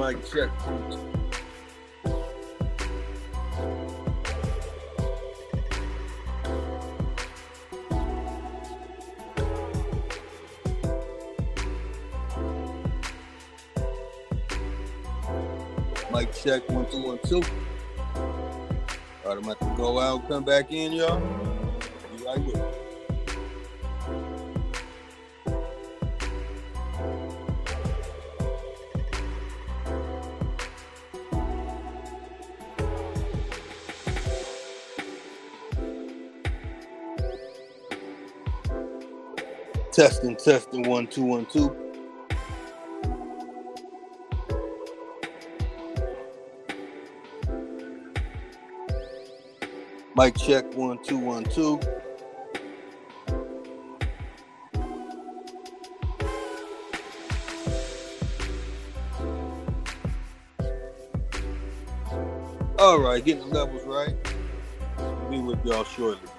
Mic check. Mic check 1 2 1 2. All right, I'm about to go out, come back in, y'all. Be right with it. Testing 1 2 1 2. Mic check 1 2 1 2. All right, getting the levels right. I'll be with y'all shortly.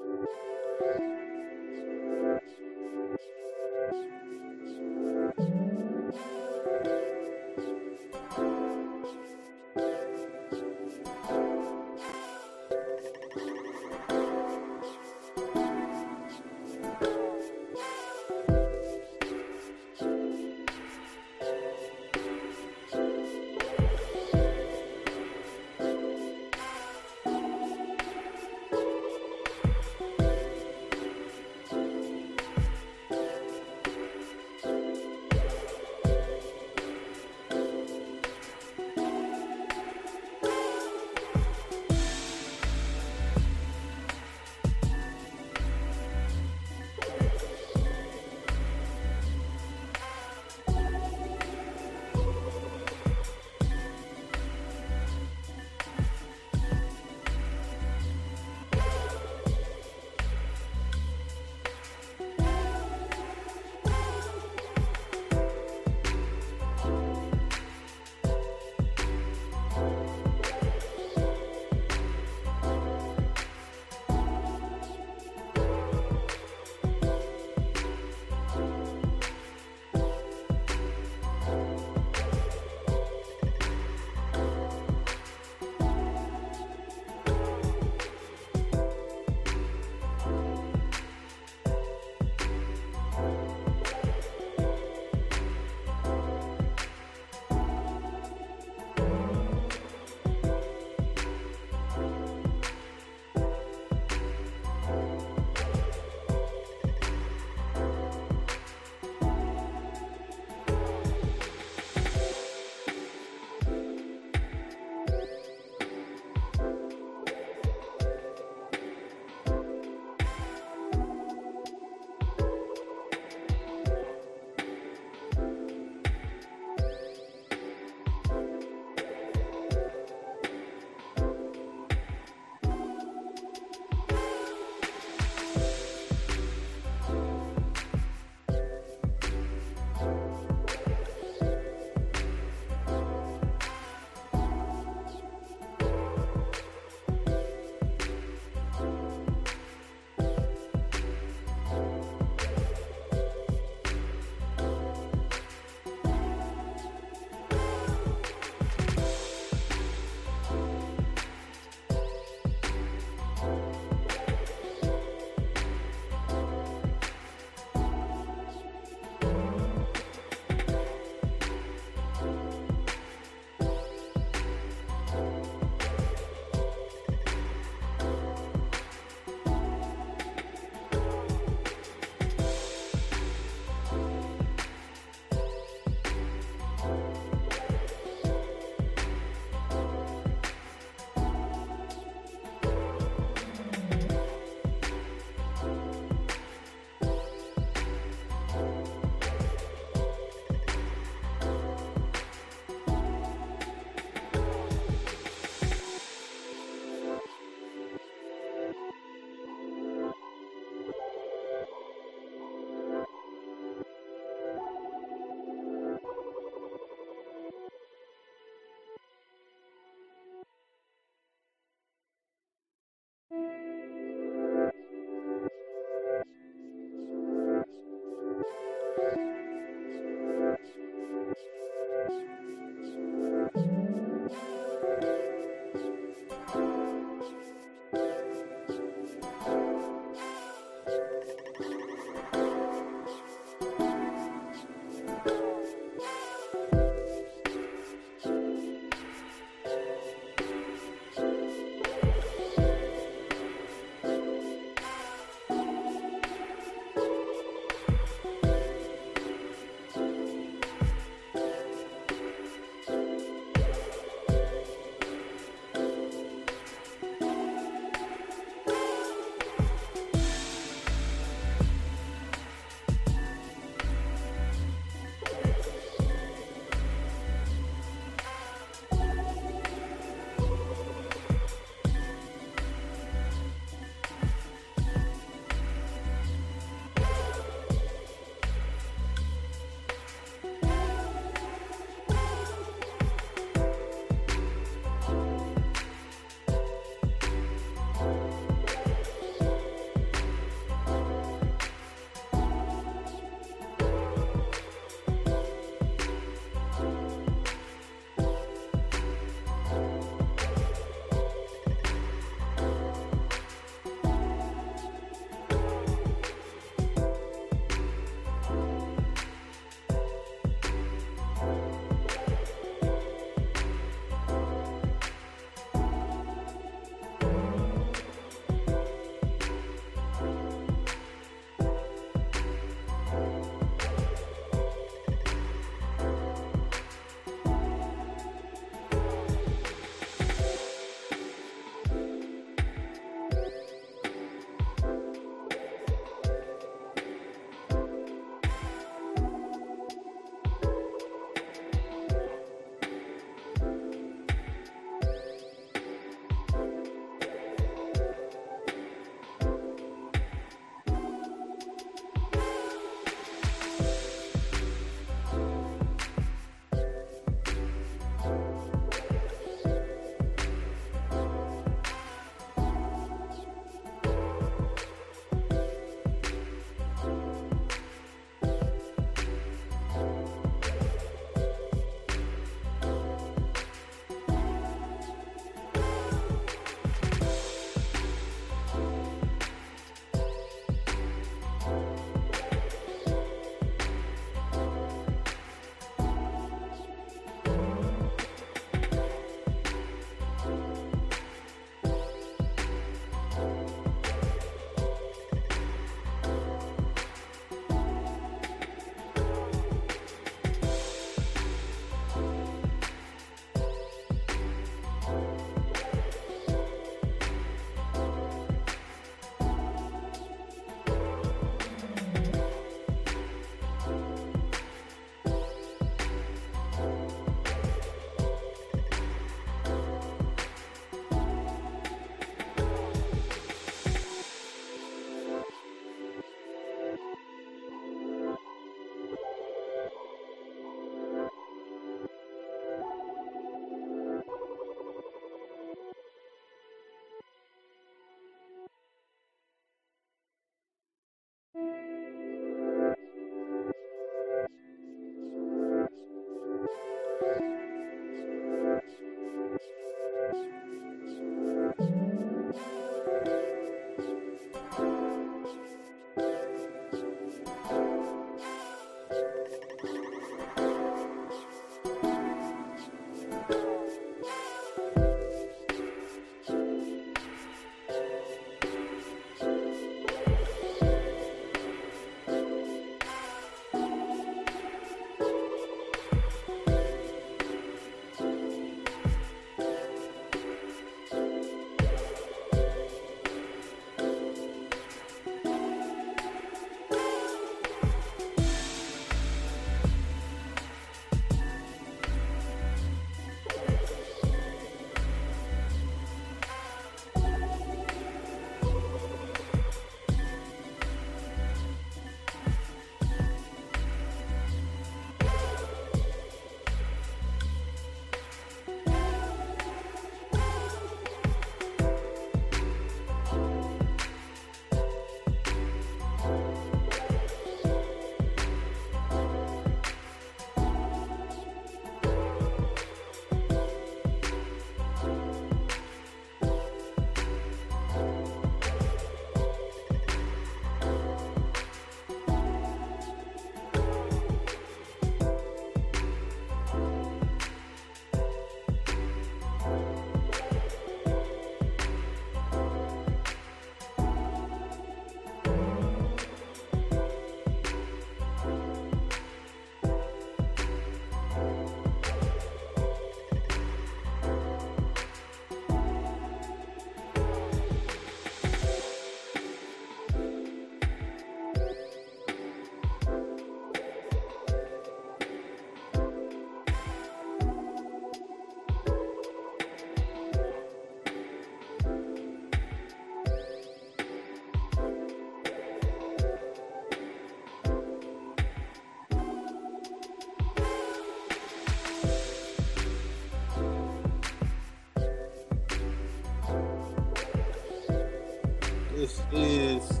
is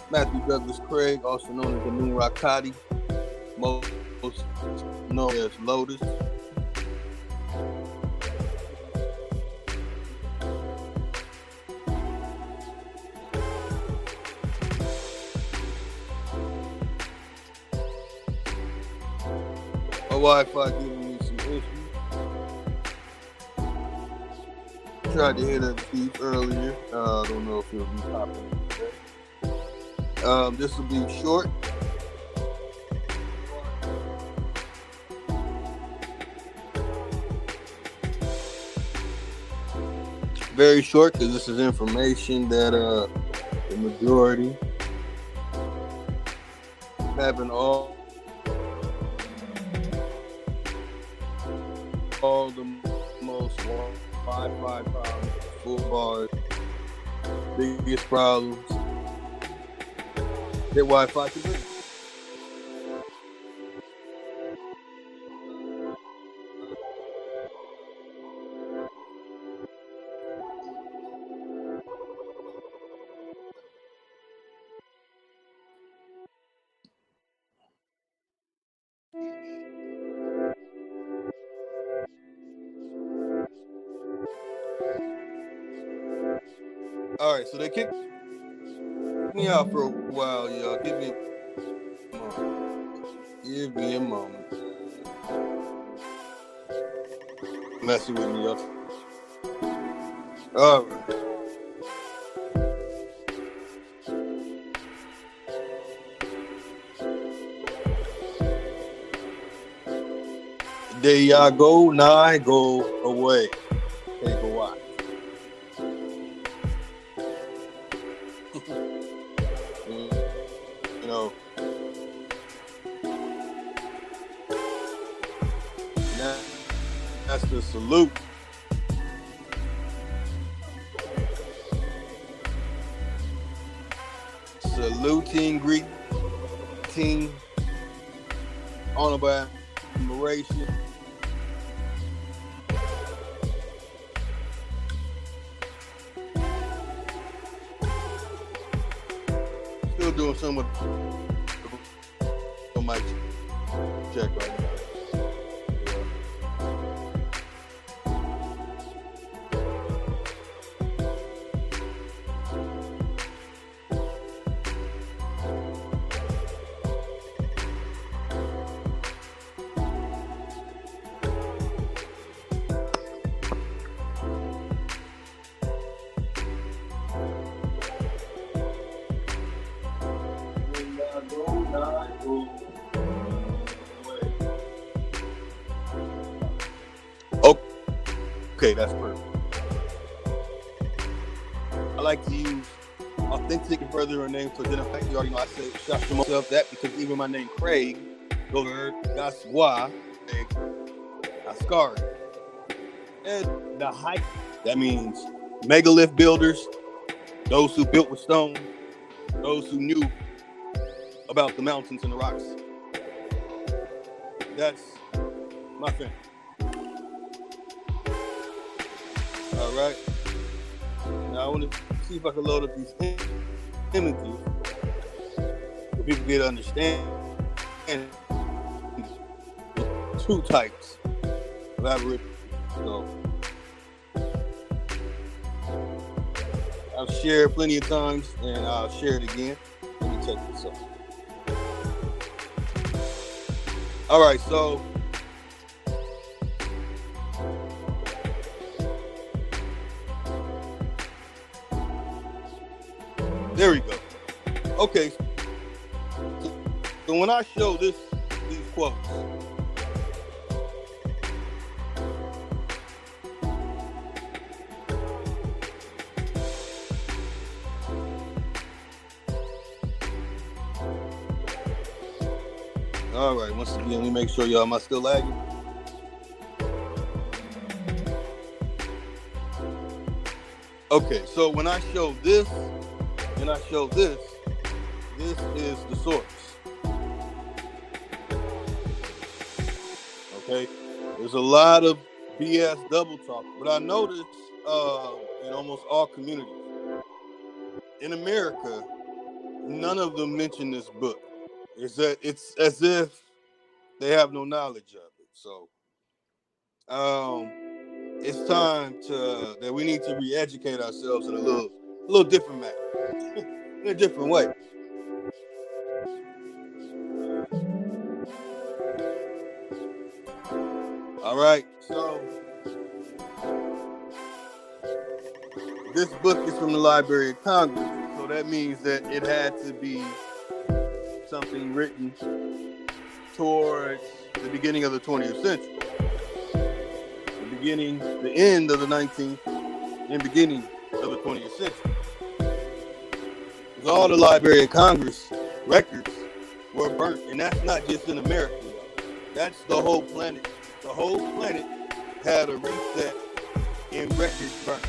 Matthew Douglas Craig, also known as the Moon Rockati, most known as Lotus. My Wi-Fi giving me some issues. Tried to hit a beat earlier. I don't know if it'll be popping today. This will be short. Very short, because this is information that the majority having all the most Wi-Fi problems, full bars, biggest problems that Wi-Fi can bring. All right, so they kicked me out for a while, y'all. Give me a moment. Give me a moment. Messing with me, y'all. All right. There y'all go, now I go away. Take a while. You know, that's the salute. Saluting, greeting, honor by admiration. Still doing some with the mic check right now. Okay, that's perfect. I like to use authentic and further names to identify. You already know I say shout to myself that because even my name Craig, that's why I scarred. And the height, that means megalith builders, those who built with stone, those who knew about the mountains and the rocks. That's my family. All right. Now I want to see if I can load up these images so people get to understand two types of Aboriginal. So I've shared plenty of times and I'll share it again. Let me check this out. All right, so there we go. Okay. So when I show these quotes, all right, once again, let me make sure y'all, am I still lagging? Okay, so when I show this, and I show this is the source. Okay, there's a lot of BS double talk, but I noticed in almost all communities, in America, none of them mention this book. It's as if they have no knowledge of it. So it's time that we need to re-educate ourselves in a little different manner, in a different way. All right, so this book is from the Library of Congress, so that means that it had to be something written towards the beginning of the 20th century, the end of the 19th and beginning of the 20th century. Because all the Library of Congress records were burnt, and that's not just in America. That's the whole planet. The whole planet had a reset in records burnt.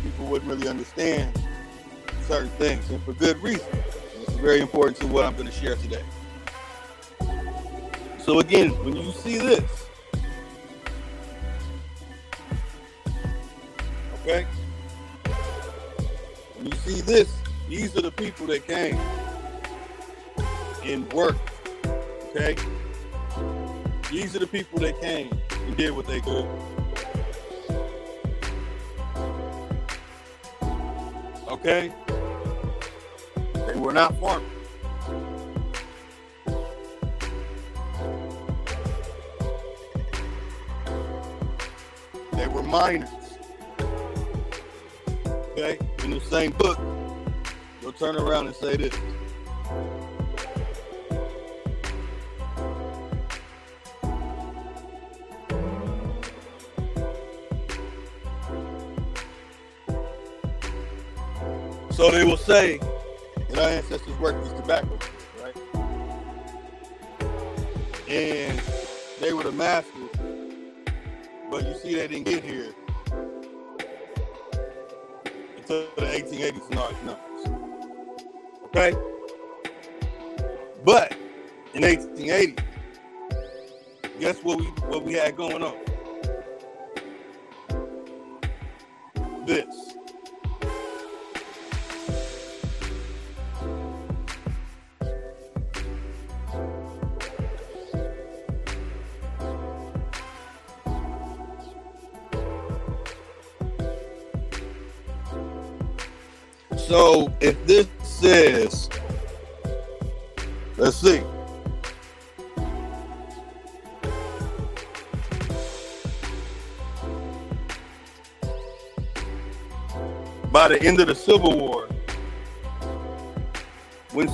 People wouldn't really understand certain things, and for good reason. And it's very important to what I'm going to share today. So again, when you see this, okay? When you see this, these are the people that came and worked, okay? These are the people that came and did what they could. Okay? They were not farmers. They were miners. Okay? In the same book, you'll turn around and say this. So they will say that our ancestors worked these tobacco fields, right? And they were the masters, but you see they didn't get here until the 1880s and large numbers. Okay? But in 1880, guess what we had going on? This. So if this says, let's see, by the end of the Civil War, when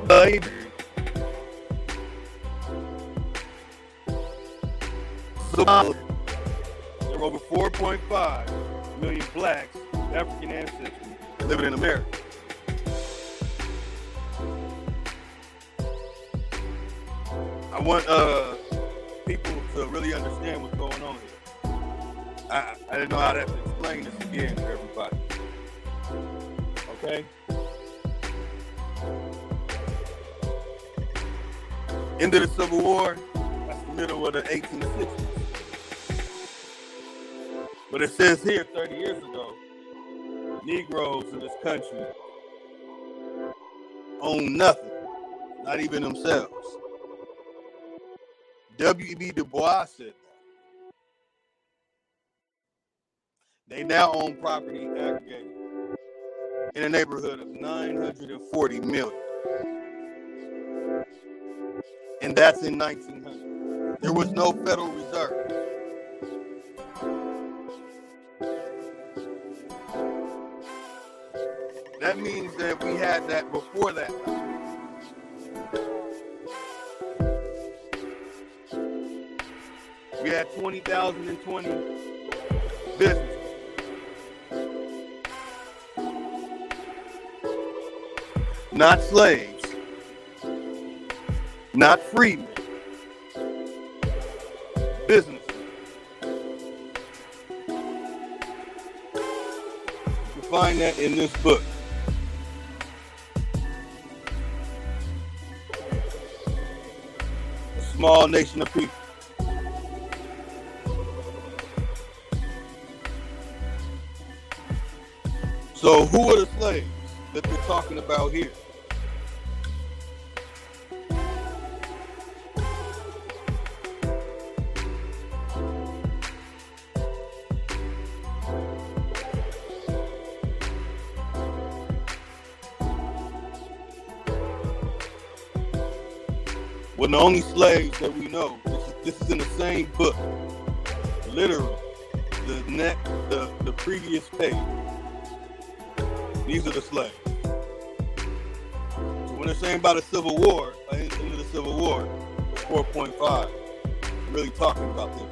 slavery there were over 4.5 million blacks, African ancestry, living in America. I want people to really understand what's going on here. I didn't know how to explain this again to everybody. Okay? End of the Civil War, that's the middle of the 1860s. But it says here 30 years ago, Negroes in this country own nothing, not even themselves. W.E.B. Du Bois said that. They now own property aggregated in a neighborhood of 940 million. And that's in 1900. There was no Federal Reserve. That means that we had that before that. We had 20,020 businesses. Not slaves. Not freemen. Businesses. You can find that in this book. Small nation of people. So So who are the slaves that they're talking about here? Well, the only slaves that we know, this is in the same book, literally, the previous page. These are the slaves. So when they're saying about a civil war, end of the Civil War, 4.5, really talking about them.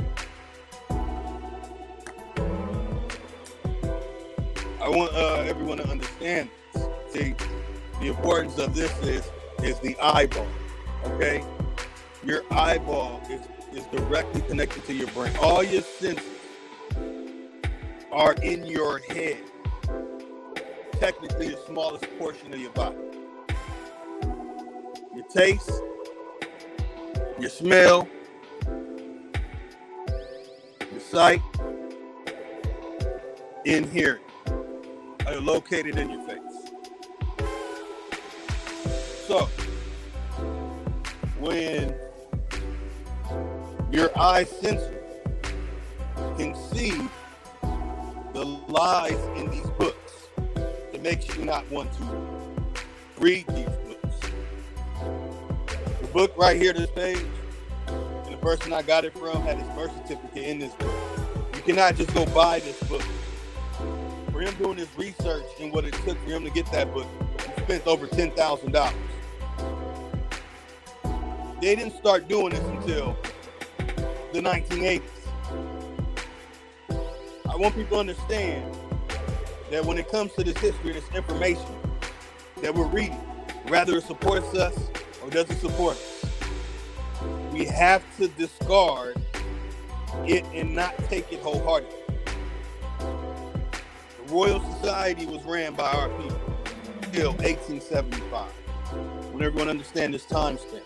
I want everyone to understand this. See, the importance of this is the eyeball, okay? Your eyeball is directly connected to your brain. All your senses are in your head. Technically the smallest portion of your body. Your taste, your smell, your sight, and hearing are located in your face. So, when your eye sensor can see the lies in these books, it makes you not want to read these books. The book right here, this page, and the person I got it from had his birth certificate in this book. You cannot just go buy this book. For him doing his research and what it took for him to get that book, he spent over $10,000. They didn't start doing this until the 1980s. I want people to understand that when it comes to this history, this information that we're reading, whether it supports us or doesn't support us, we have to discard it and not take it wholeheartedly. The Royal Society was ran by our people until 1875. When everyone understands this time span.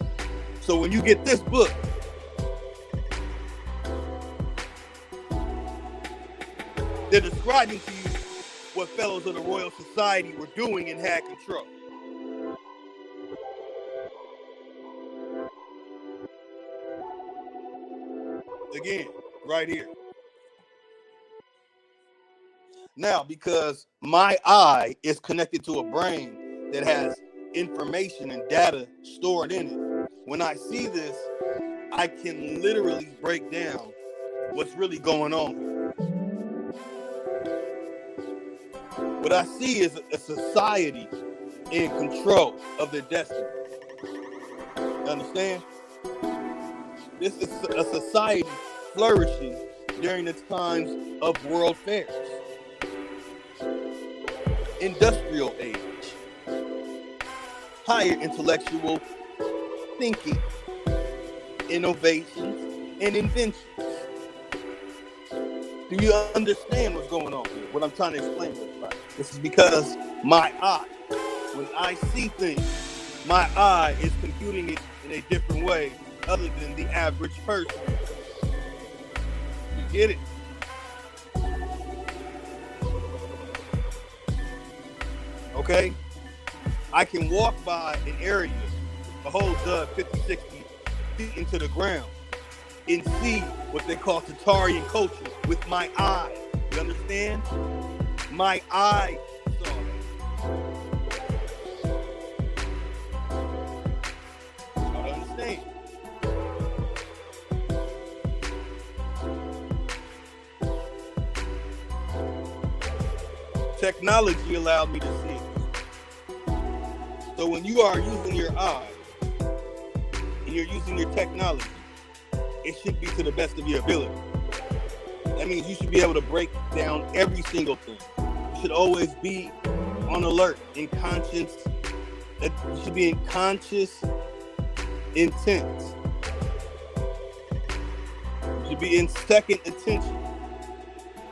So when you get this book, they're describing to you what fellows of the Royal Society were doing and had control. Again, right here. Now, because my eye is connected to a brain that has information and data stored in it, when I see this, I can literally break down what's really going on here. What I see is a society in control of their destiny. You understand? This is a society flourishing during the times of world fairs. Industrial age. Higher intellectual thinking, innovations, and inventions. Do you understand what's going on here? What I'm trying to explain to everybody. This is because my eye, when I see things, my eye is computing it in a different way other than the average person. You get it? Okay? I can walk by an area, a whole dug 50, 60 feet into the ground and see what they call Tatarian culture with my eye. You understand? My eye saw it. I understand. Technology allowed me to see it. So when you are using your eye and you're using your technology, it should be to the best of your ability. That means you should be able to break down every single thing. You should always be on alert, in conscience. You should be in conscious intent. You should be in second attention.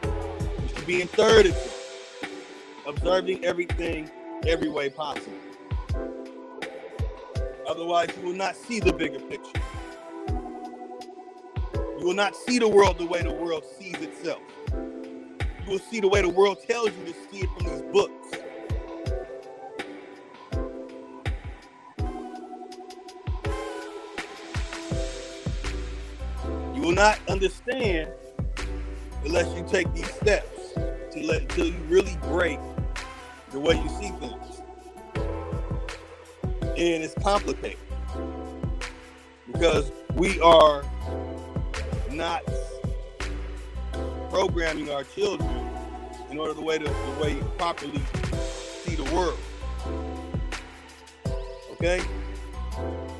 You should be in third attention. Observing everything every way possible. Otherwise, you will not see the bigger picture. You will not see the world the way the world sees itself. You will see the way the world tells you to see it from these books. You will not understand unless you take these steps until you really break the way you see things. And it's complicated because we are not programming our children in order the way you properly see the world. Okay?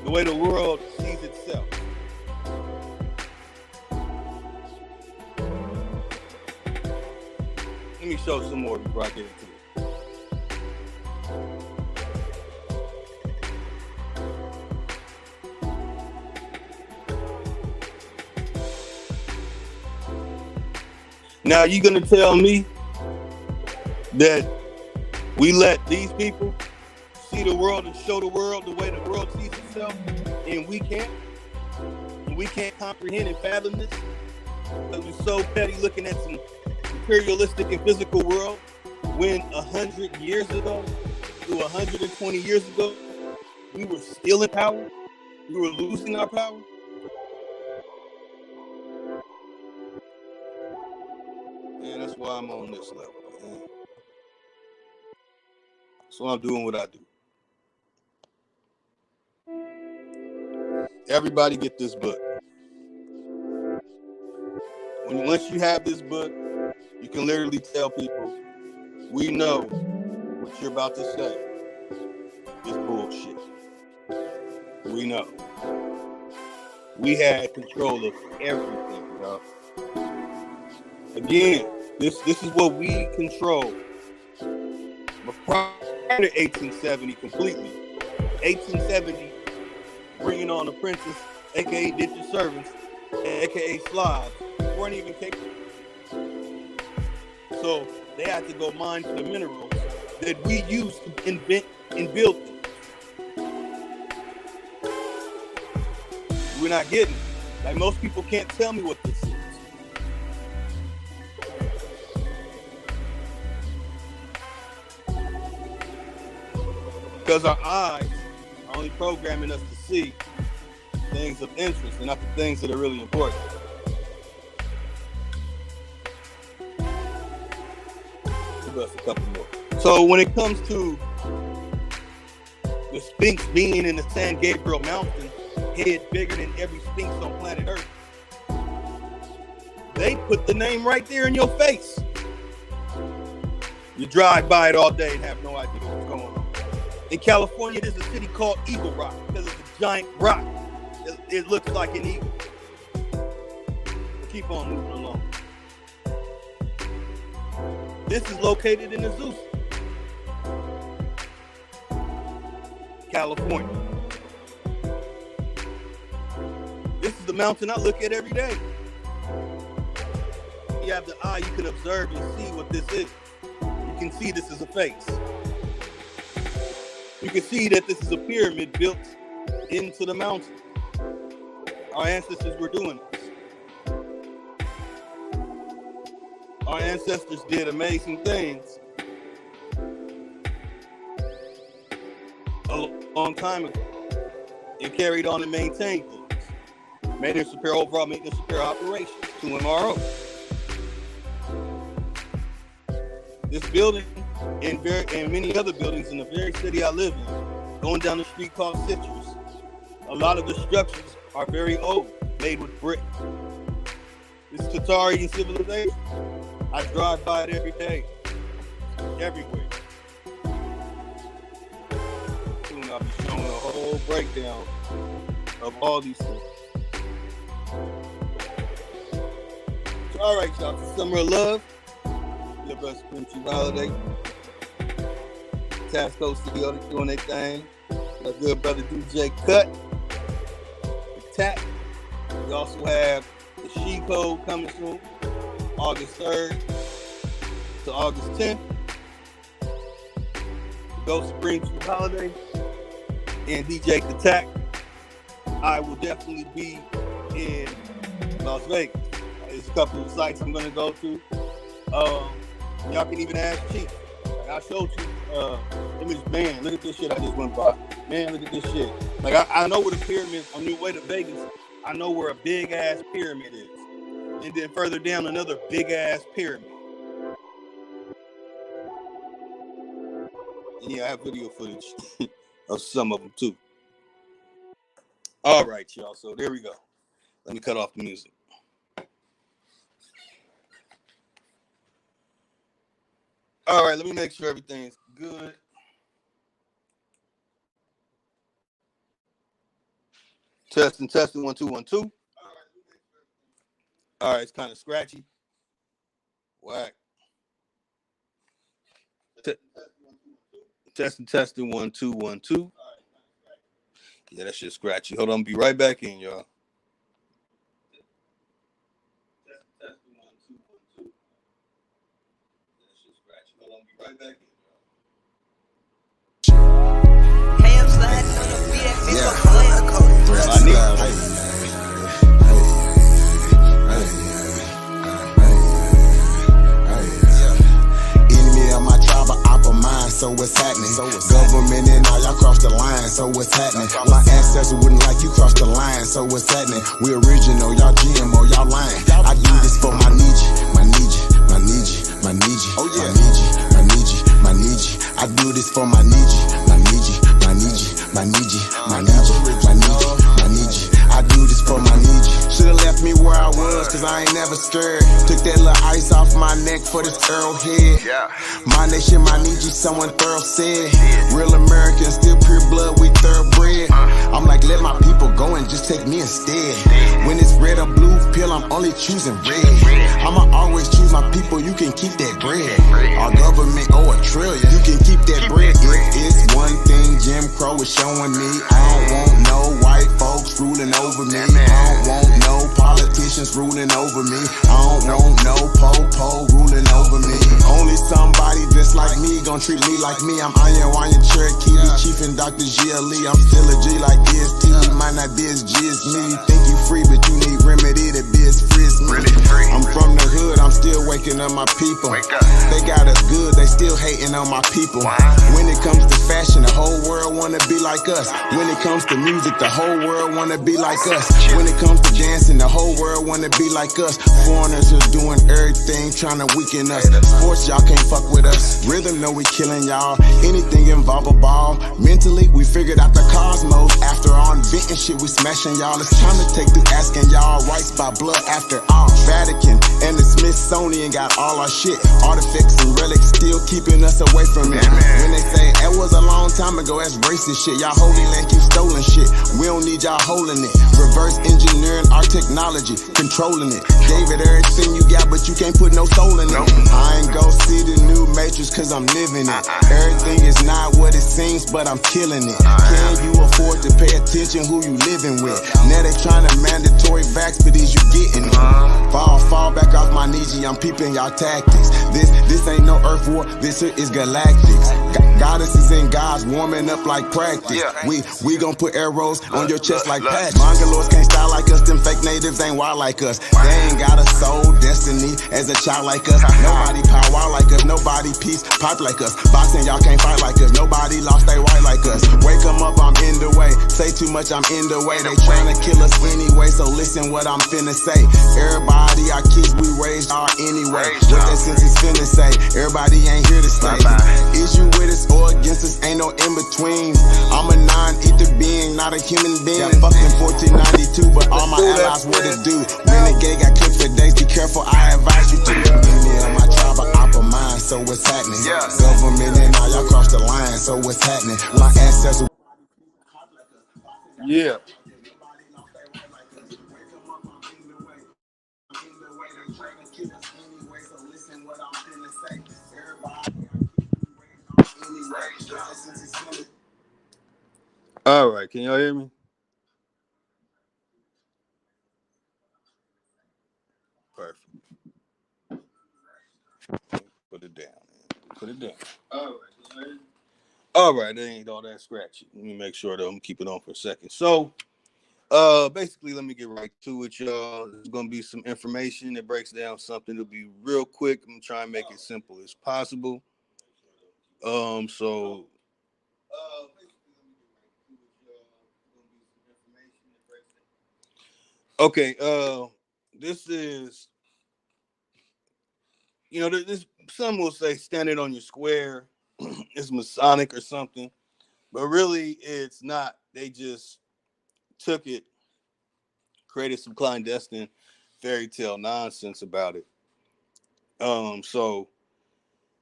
The way the world sees itself. Let me show some more before I get into it. Now you're gonna tell me that we let these people see the world and show the world the way the world sees itself, and we can't comprehend and fathom this because we're so petty looking at some materialistic and physical world when 100 years ago to 120 years ago we were still in power, we were losing our power. And that's why I'm on this level, man. So I'm doing what I do. Everybody get this book. Once you have this book, you can literally tell people, we know what you're about to say is bullshit. We know. We had control of everything, bro. Again, this is what we control. But prior to 1870 completely, 1870, bringing on the princes, aka digit servants, aka Slavs, weren't even capable. So they had to go mine for the minerals that we used to invent and build things. We're not getting it. Like most people can't tell me what this is. Because our eyes are only programming us to see things of interest and not the things that are really important. Give us a couple more. So when it comes to the Sphinx being in the San Gabriel Mountain, head bigger than every Sphinx on planet Earth, they put the name right there in your face. You drive by it all day and have no idea what's going on. In California, there's a city called Eagle Rock because it's a giant rock. It looks like an eagle. Keep on moving along. This is located in Azusa, California. This is the mountain I look at every day. You have the eye, you can observe and see what this is. You can see this is a face. You can see that this is a pyramid built into the mountain. Our ancestors were doing this. Our ancestors did amazing things a long time ago and carried on and maintained things. Maintenance repair, overall maintenance repair operations, 2 MRO. This building and many other buildings in the very city I live in, going down the street called Citrus, a lot of the structures are very old, made with brick. This is Tatarian civilization. I drive by it every day, everywhere. Soon I'll be showing a whole breakdown of all these things. So, all right, y'all, for Summer of Love, your best Prince Holiday. Tasco Studio doing their thing. My good brother DJ Cut. Attack. We also have the She Code coming soon, August 3rd to August 10th. The Ghost Supreme Holiday and DJ Attack. I will definitely be in Las Vegas. There's a couple of sites I'm going to go to. Y'all can even ask Chief. Like I showed you image. Man, look at this shit I just went by. Man, look at this shit. Like I know where the pyramid on your way to Vegas. I know where a big ass pyramid is, and then further down another big ass pyramid. And yeah, I have video footage of some of them too. All right, y'all. So there we go. Let me cut off the music. All right, let me make sure everything's good. Testing, 1 2 1 2. All right, it's kind of scratchy. Whack. Testing 1 2 1 2. Yeah, that shit's scratchy. Hold on, be right back in, y'all. Testing 1 2 1 2. That shit's scratchy. Hold on, be right back in. Hey, I'm sliding on the beat, that bitch so Enemy of my tribe, a op of mine, so what's happening? Government and all, y'all cross the line, so what's happening? My ancestors wouldn't like you cross the line, so what's happening? We original, y'all GMO, y'all lying. I do this for my Nietzsche, my Nietzsche, my Nietzsche, my Nietzsche, oh yeah, my Nietzsche, my Nietzsche, my Nietzsche. I do this for my Nietzsche, my Nietzsche, my Nietzsche, my Nietzsche, my Nietzsche, my Nietzsche, my Nietzsche. I do this for my Nietzsche. Should've left me where I was, cause I ain't never scared. Took that little ice off my neck for this arrowhead. My nation, my Nietzsche, someone thorough said. Real Americans, still pure blood, we thoroughbred. I'm like, let my people go and just take me instead. When it's red or blue pill, I'm only choosing red. I'ma always choose my people, you can keep that bread. Our government owe $1 trillion, you can keep that bread. If it's one thing Jim Crow is showing me, I don't want no white folks ruling over me. I don't want no politicians ruling over me. I don't want no po-po ruling over me. Only somebody just like me gon' treat me like me. I'm Iron Cherokee, the Chief and Dr. GLE. I'm still a G like EST. You might not be as G as me. You think you free, but you need remedy to be as free as me. I'm from the hood, I'm still waking up my people. They got us good, they still hating on my people. When it comes to fashion, the whole world wanna be like us. When it comes to music, the whole world wanna be like us. When it comes to dancing, the whole world wanna be like us. Foreigners are doing everything, trying to weaken us. Sports, y'all can't fuck with us. Rhythm, know we killing y'all. Anything involve a ball. Mentally, we figured out the cosmos. After all inventing shit, we smashing y'all. It's time to take through asking y'all rights by blood after all. Vatican and the Smithsonian got all our shit. Artifacts and relics still keeping us away from it. When they say it was a long time ago, that's racist shit. Y'all holy land keep stolen shit. We don't need y'all holding it. Reverse engineering our technology, controlling it. Gave it everything you got, but you can't put no soul in it. I ain't go see the new Matrix cause I'm living it. Everything is not what it seems, but I'm killing it. Can you afford to pay attention who you living with? Now they trying to mandatory vax, but is you getting it? Fall back off my Nietzsche, I'm peeping y'all tactics. This ain't no Earth war, this is galactics. Goddesses and gods warming up like practice. We gon' put arrows on your chest like patches. Mongoloids can't style like us, them fake natives ain't wild like us. They ain't got a soul, destiny as a child like us. Nobody power like us, nobody peace pipe like us. Boxing, y'all can't fight like us, nobody lost they right like us. Wake 'em up, I'm in the way. Say too much, I'm in the way. They tryna kill us anyway, so listen what I'm finna say. Everybody, our kids, we raised all anyway. What that sense is finna say, everybody ain't here to stay. Is you with us or against us, ain't no in between. I'm a non-ether being, not a human being. Got fucked in 1492, but all my allies what it do. Renegade got kicked for days, be careful, I advise you to. Yeah, my tribe, an op of mine, so what's happening? Government and all, y'all cross the line, so what's happening? My ancestors. Yeah. All right, can y'all hear me? Perfect. Put it down. Put it down. All right, that ain't all that scratchy. Let me make sure that I'm keep it on for a second. So, Basically, let me get right to it, y'all. There's gonna be some information that breaks down something. It'll be real quick. I'm trying to make it simple as possible. So okay, this is, this, some will say standing on your square is Masonic or something, but really it's not. They just took it, created some clandestine fairy tale nonsense about it. So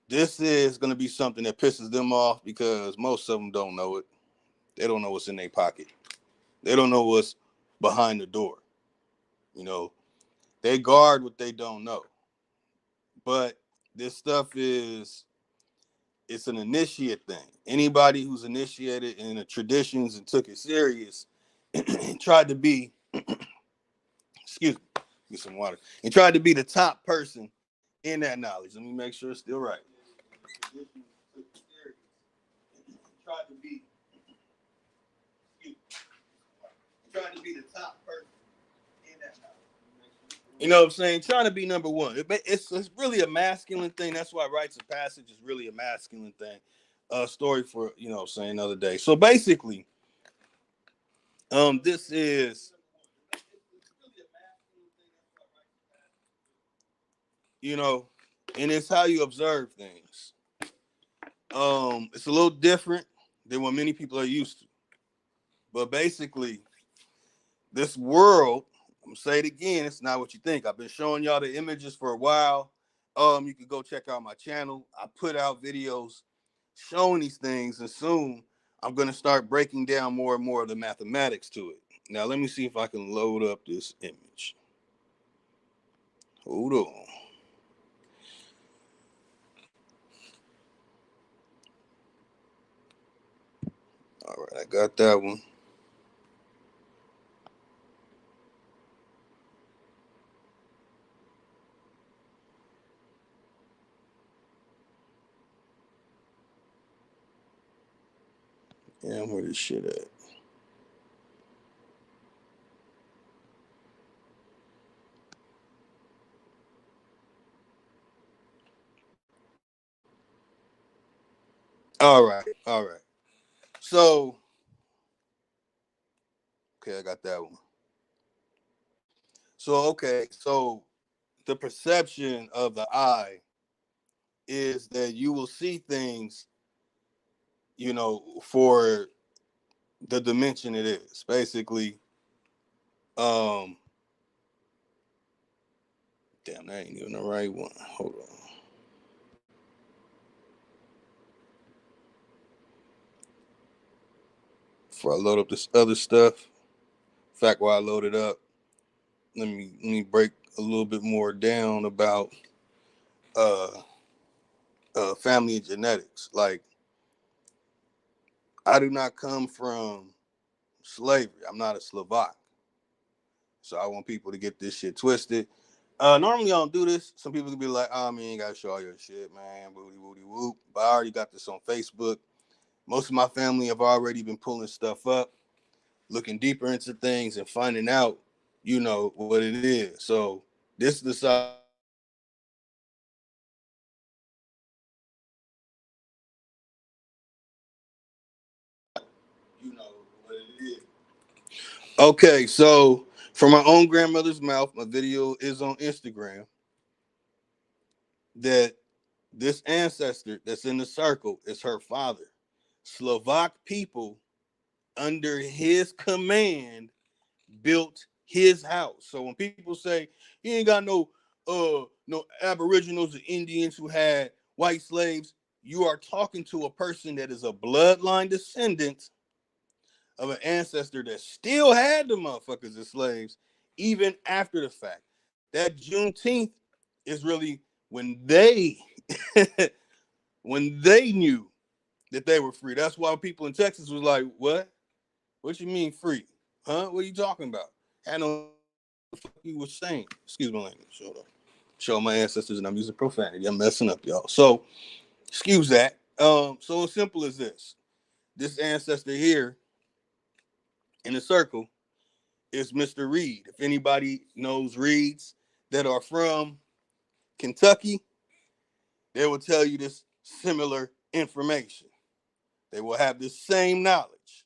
this is going to be something that pisses them off because most of them don't know it. They don't know what's in their pocket. They don't know what's behind the door. You know, they guard what they don't know. But this stuff is, it's an initiate thing. Anybody who's initiated in the traditions and took it serious and tried to be, excuse me, get some water, and tried to be the top person in that knowledge. Let me make sure it's still right. Tried to be, tried to be the top person in that knowledge. You know what I'm saying? Trying to be number one. It's really a masculine thing. That's why rites of passage is really a masculine thing. Story for, saying another day. So basically, this is, you know, and it's how you observe things. It's a little different than what many people are used to. But basically, this world, I'm gonna say it again, it's not what you think. I've been showing y'all the images for a while. You can go check out my channel. I put out videos showing these things, and soon I'm gonna start breaking down more and more of the mathematics to it. Now let me see if I can load up this image. Hold on. All right, I got that one. Damn, where this shit at? All right, all right. So, okay, I got that one. So, okay, so the perception of the eye is that you will see things, for the dimension it is. Basically, um, damn, that ain't even the right one. Hold on. Before I load up this other stuff, in fact, while I load it up, let me break a little bit more down about uh family and genetics. Like, I do not come from slavery. I'm not a Slovak. So I want people to get this shit twisted. Normally I don't do this. Some people can be like, "Oh man, you gotta show all your shit, man, booty wooty whoop." But I already got this on Facebook. Most of my family have already been pulling stuff up, looking deeper into things and finding out, what it is. So this is the side, what it is. Okay, so from my own grandmother's mouth, my video is on Instagram, that this ancestor that's in the circle is her father. Slovak people under his command built his house. So when people say you ain't got no aboriginals or Indians who had white slaves, you are talking to a person that is a bloodline descendant of an ancestor that still had the motherfuckers as slaves even after the fact. That Juneteenth is really when they when they knew that they were free. That's why people in Texas was like, "What? What you mean free? Huh? What are you talking about? I know what the fuck you was saying." Excuse my language. Hold on. Show my ancestors, and I'm using profanity. I'm messing up, y'all. So excuse that. So as simple as this: this ancestor here in the circle is Mr. Reed. If anybody knows Reeds that are from Kentucky, they will tell you this similar information. They will have the same knowledge.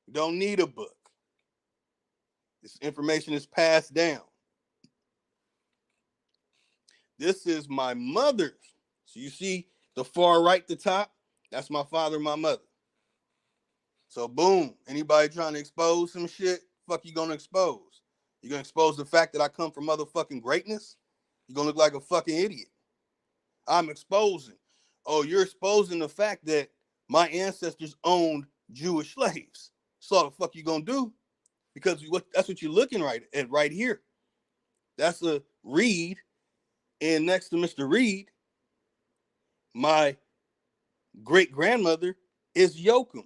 You don't need a book. This information is passed down. This is my mother's. So you see the far right, the top, that's my father and my mother. So boom, anybody trying to expose some shit, fuck you gonna expose? You gonna expose the fact that I come from motherfucking greatness? You gonna look like a fucking idiot. I'm exposing. Oh, you're exposing the fact that my ancestors owned Jewish slaves. So what the fuck you gonna do? Because that's what you're looking at right here. That's a Reed, and next to Mr. Reed, my great grandmother is Yoakum.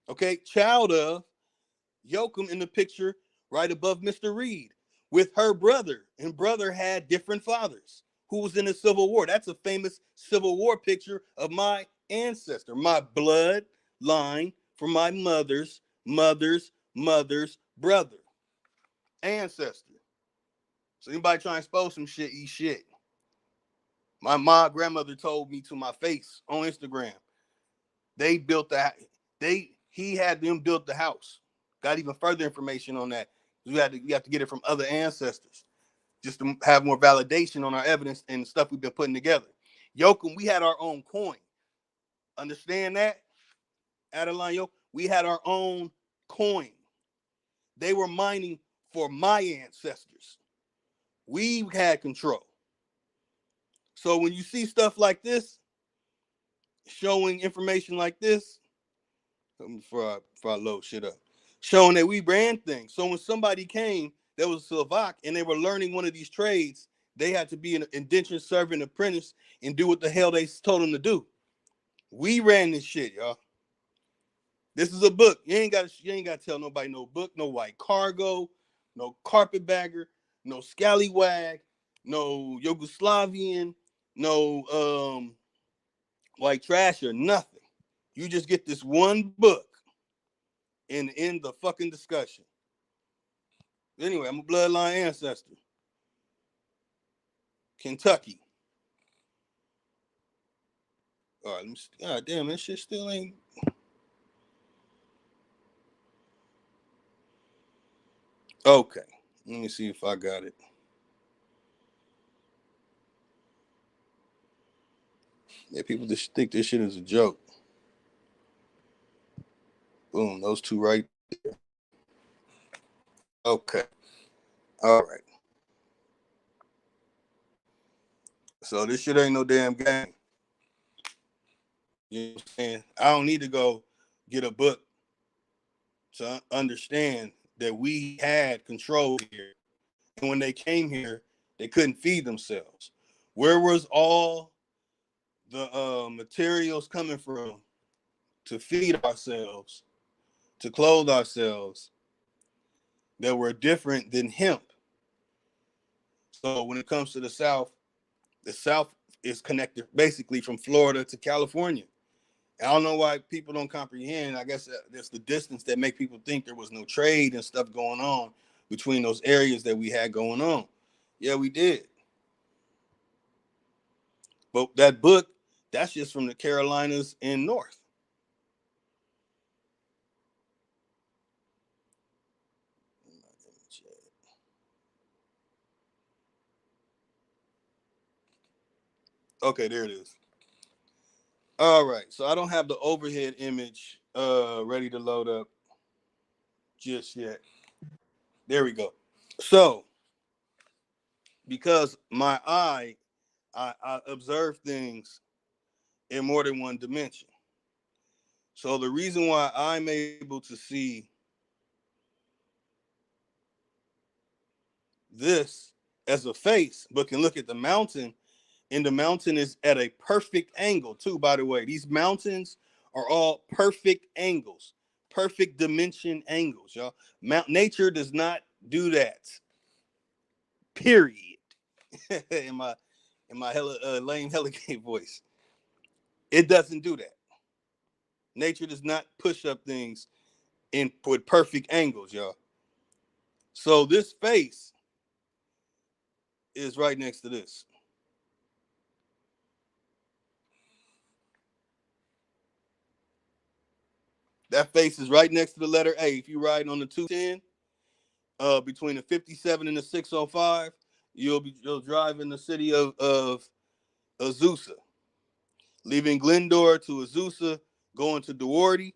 Okay, child of Yoakum in the picture right above Mr. Reed with her brother, and brother had different fathers who was in the Civil War. That's a famous Civil War picture of my ancestor, my blood line from my mother's brother, ancestor. So anybody trying to expose some shit, eat shit. My grandmother told me to my face on Instagram, they built that. He had them build the house. Got even further information on that. We have to get it from other ancestors just to have more validation on our evidence and stuff we've been putting together. Yoakum, we had our own coin. Understand that? Adeline Yoakum, we had our own coin. They were mining for my ancestors. We had control. So when you see stuff like this, showing information like this, before I load shit up, showing that we ran things. So when somebody came that was a Slovak and they were learning one of these trades, they had to be an indentured servant apprentice and do what the hell they told them to do. We ran this shit, y'all. This is a book. You ain't got to tell nobody no book, no white cargo, no carpetbagger, no scallywag, no Yugoslavian, no white trash or nothing. You just get this one book and end the fucking discussion. Anyway, I'm a bloodline ancestor. Kentucky. All right, let me see. God damn, this shit still ain't. Okay, let me see if I got it. Yeah, people just think this shit is a joke. Boom, those two right there. Okay. All right. So this shit ain't no damn game. You know what I'm saying? I don't need to go get a book to understand that we had control here. And when they came here, they couldn't feed themselves. Where was all the materials coming from to feed ourselves, to clothe ourselves, that were different than hemp? So when it comes to the South is connected basically from Florida to California. I don't know why people don't comprehend. I guess there's the distance that make people think there was no trade and stuff going on between those areas that we had going on. Yeah, we did. But that book, that's just from the Carolinas and North. Okay, there it is. All right, so I don't have the overhead image ready to load up just yet. There we go. So, because my eye, I observe things in more than one dimension. So the reason why I'm able to see this as a face, but can look at the mountain, and the mountain is at a perfect angle too, by the way. These mountains are all perfect angles, perfect dimension angles, y'all. Nature does not do that. Period. in my lame Helicate voice. It doesn't do that. Nature does not push up things in with perfect angles, y'all. So this face is right next to this. That face is right next to the letter A. If you ride on the 210, between the 57 and the 605, you'll drive in the city of Azusa, leaving Glendora to Azusa, going to Duarte.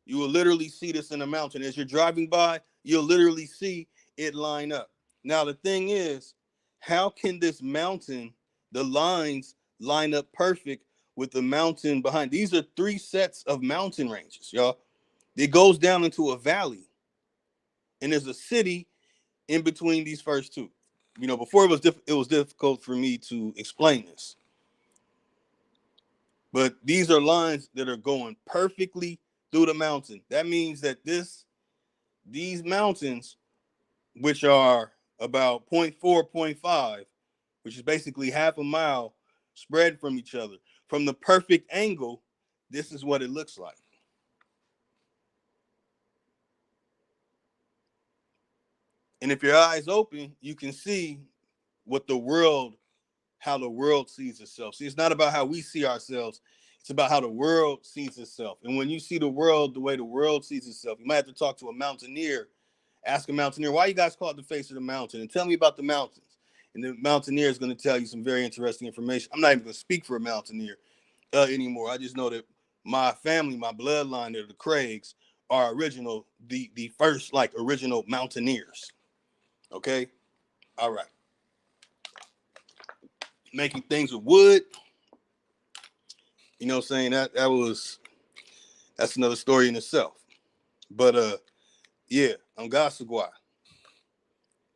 You will literally see this in the mountain. As you're driving by, you'll literally see it line up. Now, the thing is, how can this mountain, the lines line up perfect with the mountain behind? These are three sets of mountain ranges, y'all. It goes down into a valley, and there's a city in between these first two. Before it was difficult for me to explain this. But these are lines that are going perfectly through the mountain. That means that these mountains, which are about 0.4, 0.5, which is basically half a mile spread from each other, from the perfect angle, this is what it looks like. And if your eyes open, you can see how the world sees itself. See, it's not about how we see ourselves. It's about how the world sees itself. And when you see the world the way the world sees itself, you might have to talk to a mountaineer. Ask a mountaineer, why you guys call it the face of the mountain? And tell me about the mountains. And the mountaineer is going to tell you some very interesting information. I'm not even going to speak for a mountaineer anymore. I just know that my family, my bloodline, they're the Craigs, are the first original mountaineers. Okay? All right. Making things with wood. You know what I'm saying? That's another story in itself. But yeah, I'm Gasagua.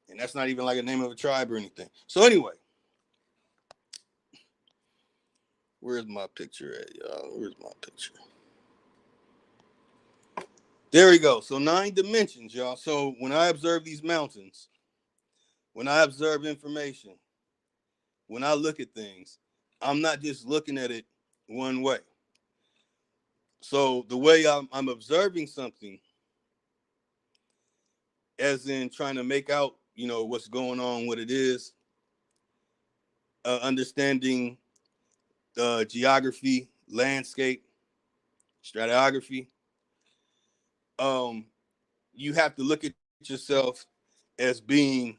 And that's not even like a name of a tribe or anything. So anyway, where's my picture at, y'all? Where's my picture? There we go. So 9 dimensions, y'all. So when I observe these mountains, when I observe information, when I look at things, I'm not just looking at it one way. So the way I'm observing something, as in trying to make out, what's going on, what it is, understanding geography, landscape, stratigraphy, you have to look at yourself as being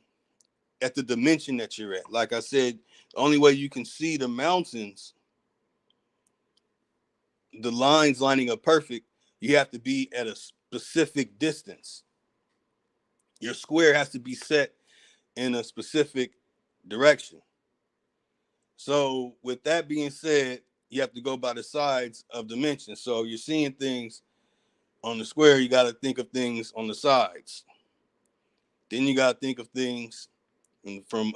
at the dimension that you're at. Like I said, the only way you can see the mountains, the lines lining up perfect, you have to be at a specific distance. Your square has to be set in a specific direction. So with that being said, you have to go by the sides of dimensions. So you're seeing things on the square, you got to think of things on the sides. Then you got to think of things from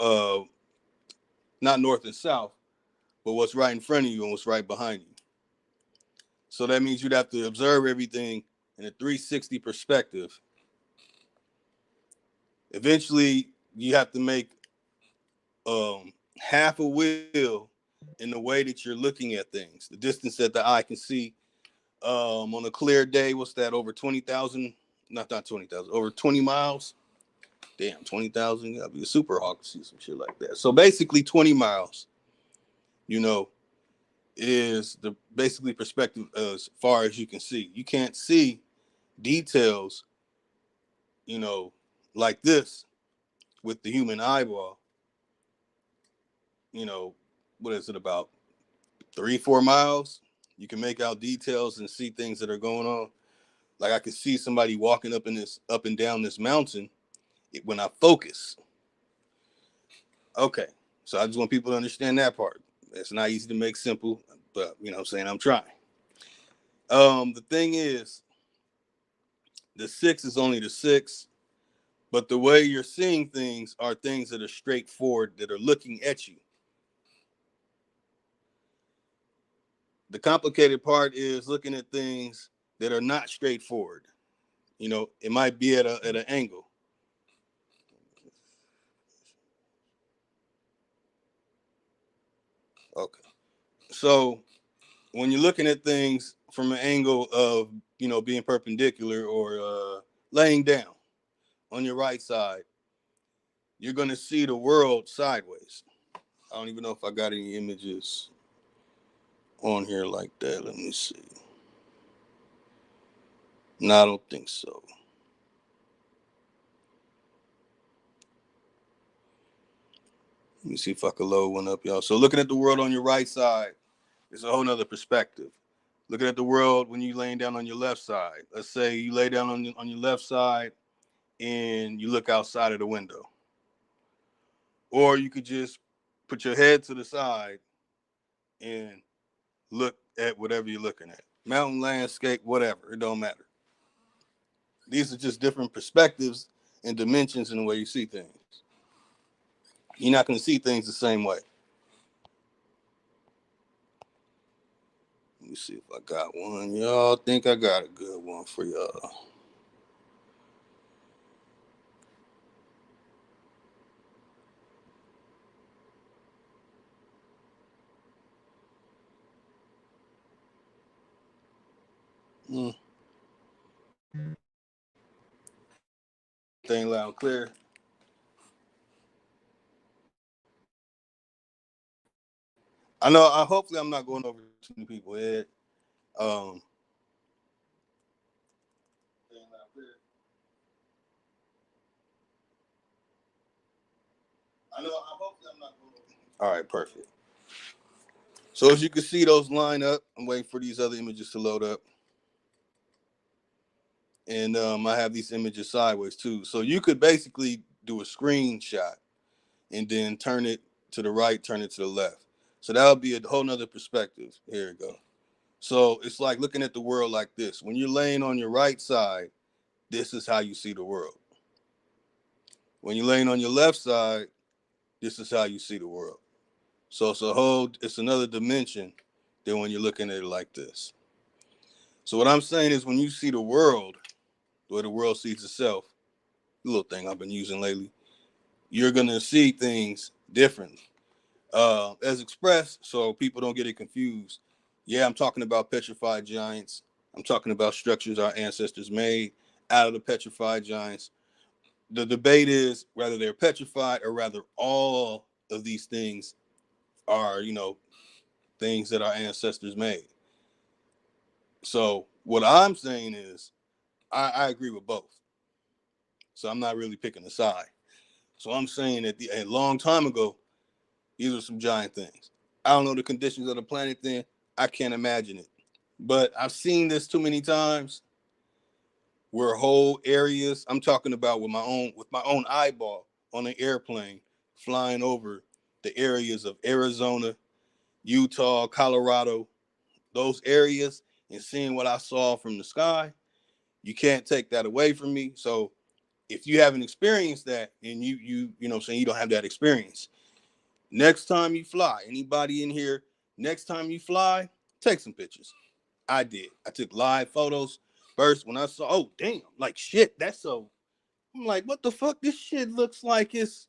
not north and south, but what's right in front of you and what's right behind you. So that means you'd have to observe everything in a 360 perspective. Eventually, you have to make half a wheel in the way that you're looking at things. The distance that the eye can see on a clear day, what's that, over 20,000? Not 20,000, over 20 miles. Damn, 20,000. You gotta be a super hawk to see some shit like that. So basically 20 miles, is the basically perspective as far as you can see. You can't see details, like this with the human eyeball. What is it, about 3-4 miles? You can make out details and see things that are going on. Like I could see somebody walking up and down this mountain when I focus. Okay, so I just want people to understand that part. It's not easy to make simple, but I'm saying, I'm trying. The thing is, the 6 is only the 6, but the way you're seeing things are things that are straightforward, that are looking at you. The complicated part is looking at things that are not straightforward. It might be at an angle. Okay. So when you're looking at things from an angle of, being perpendicular or laying down on your right side, you're going to see the world sideways. I don't even know if I got any images on here like that. Let me see. No, I don't think so. Let me see if I can load one up, y'all. So looking at the world on your right side is a whole nother perspective. Looking at the world when you laying down on your left side. Let's say you lay down on your left side and you look outside of the window. Or you could just put your head to the side and look at whatever you're looking at. Mountain, landscape, whatever. It don't matter. These are just different perspectives and dimensions in the way you see things. You're not going to see things the same way. Let me see if I got one. Y'all think I got a good one for y'all. Mm. Thing loud and clear. I know. Hopefully, I'm not going over too many people's head. Um, Hopefully, I'm not going over. All right, perfect. So as you can see, those line up. I'm waiting for these other images to load up, and I have these images sideways too. So you could basically do a screenshot and then turn it to the right, turn it to the left. So that would be a whole nother perspective. Here we go. So it's like looking at the world like this. When you're laying on your right side, this is how you see the world. When you're laying on your left side, this is how you see the world. So it's another dimension than when you're looking at it like this. So what I'm saying is when you see the world, the way the world sees itself, the little thing I've been using lately, you're gonna see things differently. As expressed, so people don't get it confused. Yeah, I'm talking about petrified giants. I'm talking about structures our ancestors made out of the petrified giants. The debate is whether they're petrified or rather all of these things are, things that our ancestors made. So what I'm saying is I agree with both. So I'm not really picking a side. So I'm saying that a long time ago, these are some giant things. I don't know the conditions of the planet then. I can't imagine it. But I've seen this too many times where whole areas, I'm talking about with my own eyeball on an airplane flying over the areas of Arizona, Utah, Colorado, those areas, and seeing what I saw from the sky. You can't take that away from me. So if you haven't experienced that and you know what I'm saying, you don't have that experience. Next time you fly, anybody in here, next time you fly, take some pictures. I did. I took live photos. First, when I saw, oh damn, like shit, that's so. I'm like, what the fuck? This shit looks like it's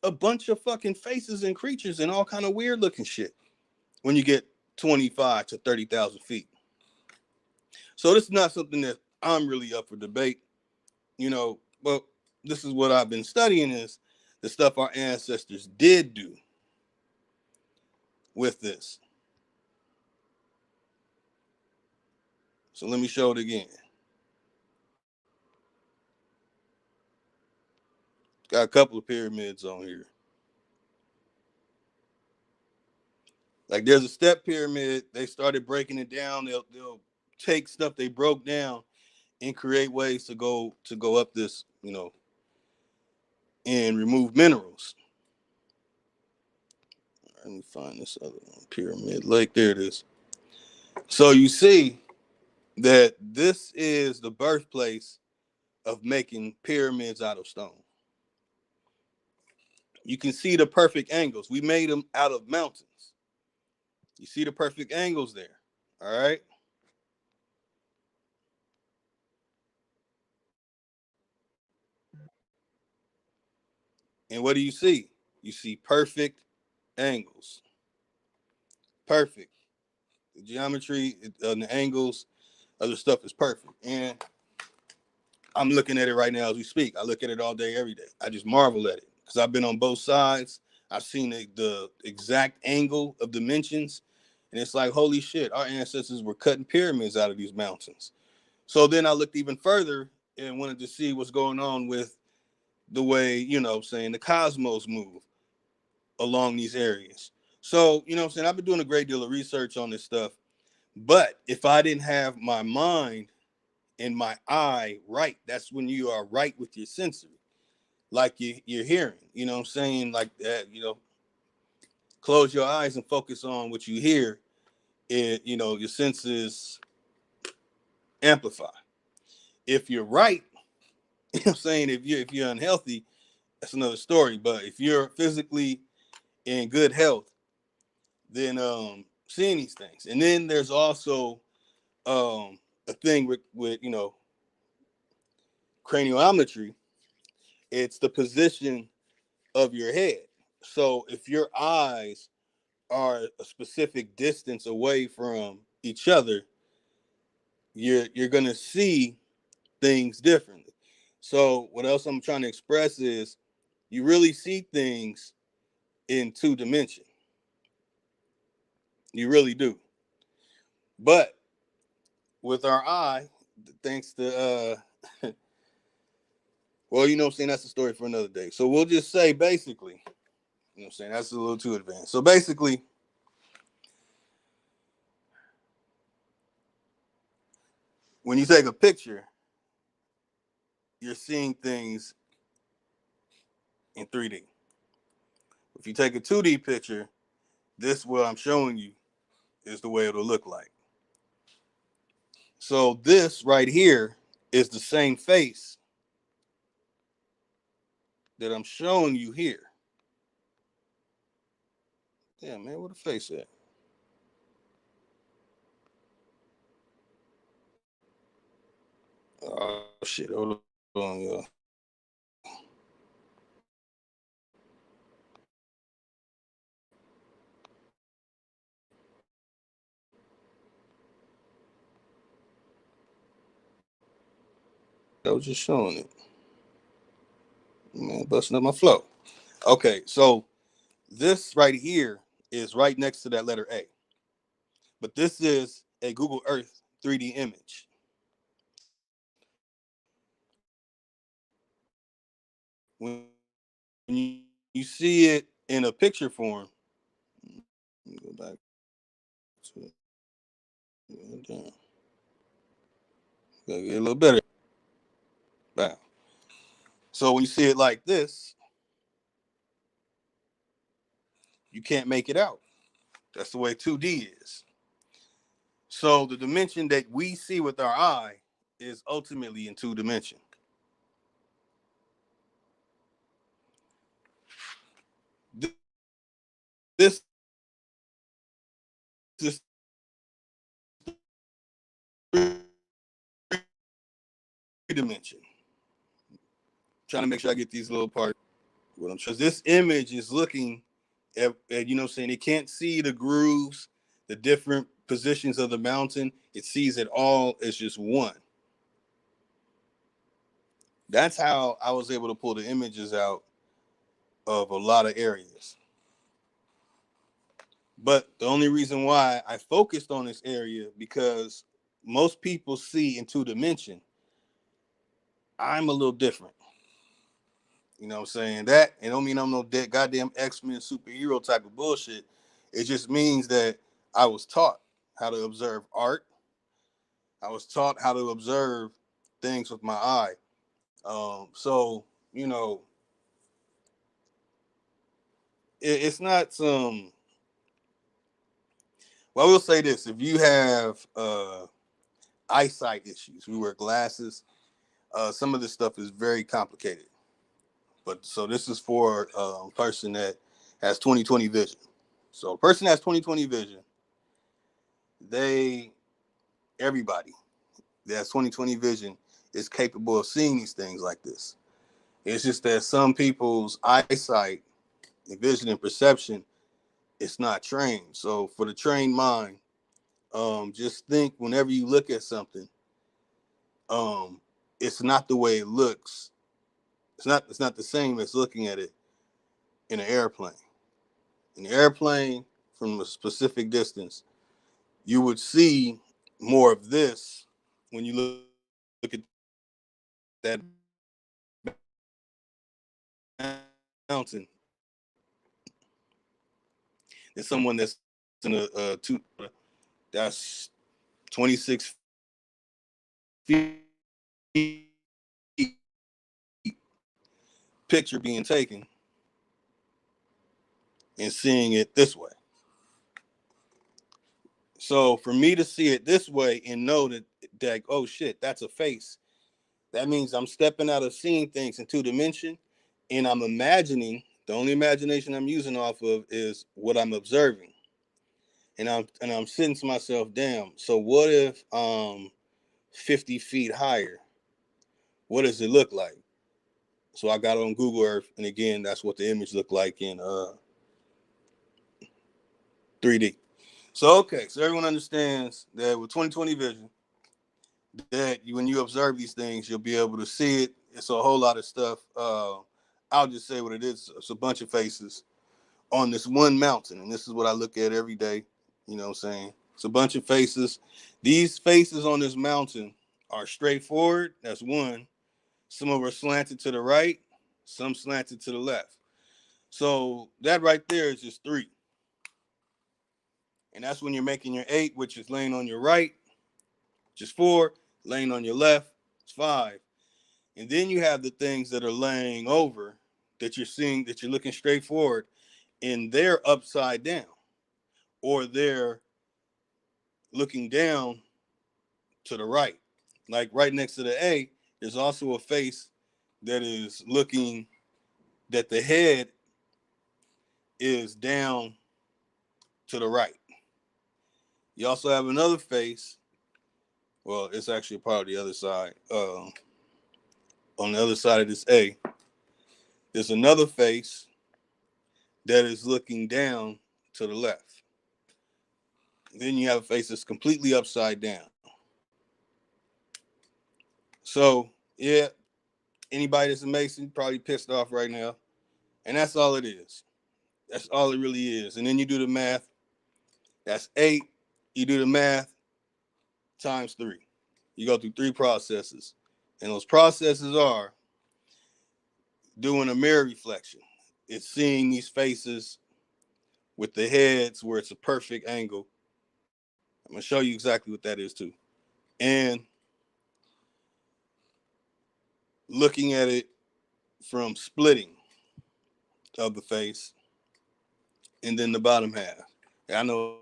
a bunch of fucking faces and creatures and all kind of weird looking shit. When you get 25 to 30,000 feet, so this is not something that I'm really up for debate, But this is what I've been studying is the stuff our ancestors did do with this. So let me show it again. Got a couple of pyramids on here. Like there's a step pyramid. They started breaking it down. They'll take stuff they broke down and create ways to go up this, and remove minerals. Let me find this other one, pyramid lake. There it is. So you see that this is the birthplace of making pyramids out of stone. You can see the perfect angles. We made them out of mountains. You see the perfect angles there. All right. And what do you see? You see perfect angles. Perfect. The geometry and the angles, other stuff is perfect. And I'm looking at it right now as we speak. I look at it all day, every day. I just marvel at it because I've been on both sides. I've seen the exact angle of dimensions. And it's like, holy shit, our ancestors were cutting pyramids out of these mountains. So then I looked even further and wanted to see what's going on with the way, saying the cosmos move along these areas. So, I've been doing a great deal of research on this stuff. But if I didn't have my mind and my eye right, that's when you are right with your sensory, like you're hearing, like that, close your eyes and focus on what you hear. Your senses amplify. If you're right, if you're unhealthy, that's another story. But if you're physically in good health, then seeing these things. And then there's also a thing with craniometry. It's the position of your head. So if your eyes are a specific distance away from each other, you're gonna see things differently. So what else I'm trying to express is you really see things in two dimension. You really do. But with our eye, thanks to well, that's a story for another day. So we'll just say basically, that's a little too advanced. So basically, when you take a picture, you're seeing things in 3D. If you take a 2D picture, this what I'm showing you is the way it'll look like. So this right here is the same face that I'm showing you here. Damn, man, where the face at? Oh, shit, hold on, y'all. I was just showing it. Man, busting up my flow. Okay, so this right here is right next to that letter A. But this is a Google Earth 3D image. When you see it in a picture form, let me go back to it. Damn. Gotta get a little better. Wow. So when you see it like this, you can't make it out. That's the way 2D is. So the dimension that we see with our eye is ultimately in two dimension. This is three dimension. Trying to make sure I get these little parts. What I'm trying. This image is looking at it can't see the grooves, the different positions of the mountain. It sees it all as just one. That's how I was able to pull the images out of a lot of areas. But the only reason why I focused on this area because most people see in two dimension. I'm a little different. You know what I'm saying? That it don't mean I'm no dead goddamn X-Men superhero type of bullshit. It just means that I was taught how to observe art. I was taught how to observe things with my eye. So it's not some. Well, I will say this: if you have eyesight issues, we wear glasses. Some of this stuff is very complicated. But so this is for a person that has 20/20 vision. So a person that has 20/20 vision, everybody that has 20/20 vision is capable of seeing these things like this. It's just that some people's eyesight and vision and perception it's not trained. So for the trained mind, Just think whenever you look at something, um, it's not the way it looks. It's not the same as looking at it in an airplane. In an airplane, from a specific distance, you would see more of this when you look at that mountain than someone that's in a two that's 26 feet picture being taken and seeing it this way. So for me to see it this way and know that oh shit, that's a face. That means I'm stepping out of seeing things in two dimension, and I'm imagining. The only imagination I'm using off of is what I'm observing, and I'm sitting to myself, damn. So what if 50 feet higher? What does it look like? So I got on Google Earth, and again, that's what the image looked like in 3D. So okay, so everyone understands that with 2020 vision, that when you observe these things, you'll be able to see it. It's a whole lot of stuff. I'll just say what it is. It's a bunch of faces on this one mountain, and this is what I look at every day. You know what I'm saying? It's a bunch of faces. These faces on this mountain are straightforward. That's one. Some of them are slanted to the right, some slanted to the left. So that right there is just three. And that's when you're making your eight, which is laying on your right, which is four, laying on your left, it's five. And then you have the things that are laying over that you're seeing, that you're looking straight forward, and they're upside down, or they're looking down to the right. Like right next to the A, there's also a face that is looking, that the head is down to the right. You also have another face. Well, it's actually a part of the other side. On the other side of this A, there's another face that is looking down to the left. Then you have a face that's completely upside down. So, yeah, anybody that's a Mason probably pissed off right now. And that's all it is. That's all it really is. And then you do the math. That's eight. You do the math times three. You go through three processes. And those processes are doing a mirror reflection. It's seeing these faces with the heads where it's a perfect angle. I'm going to show you exactly what that is too. And looking at it from splitting of the face, and then the bottom half. I know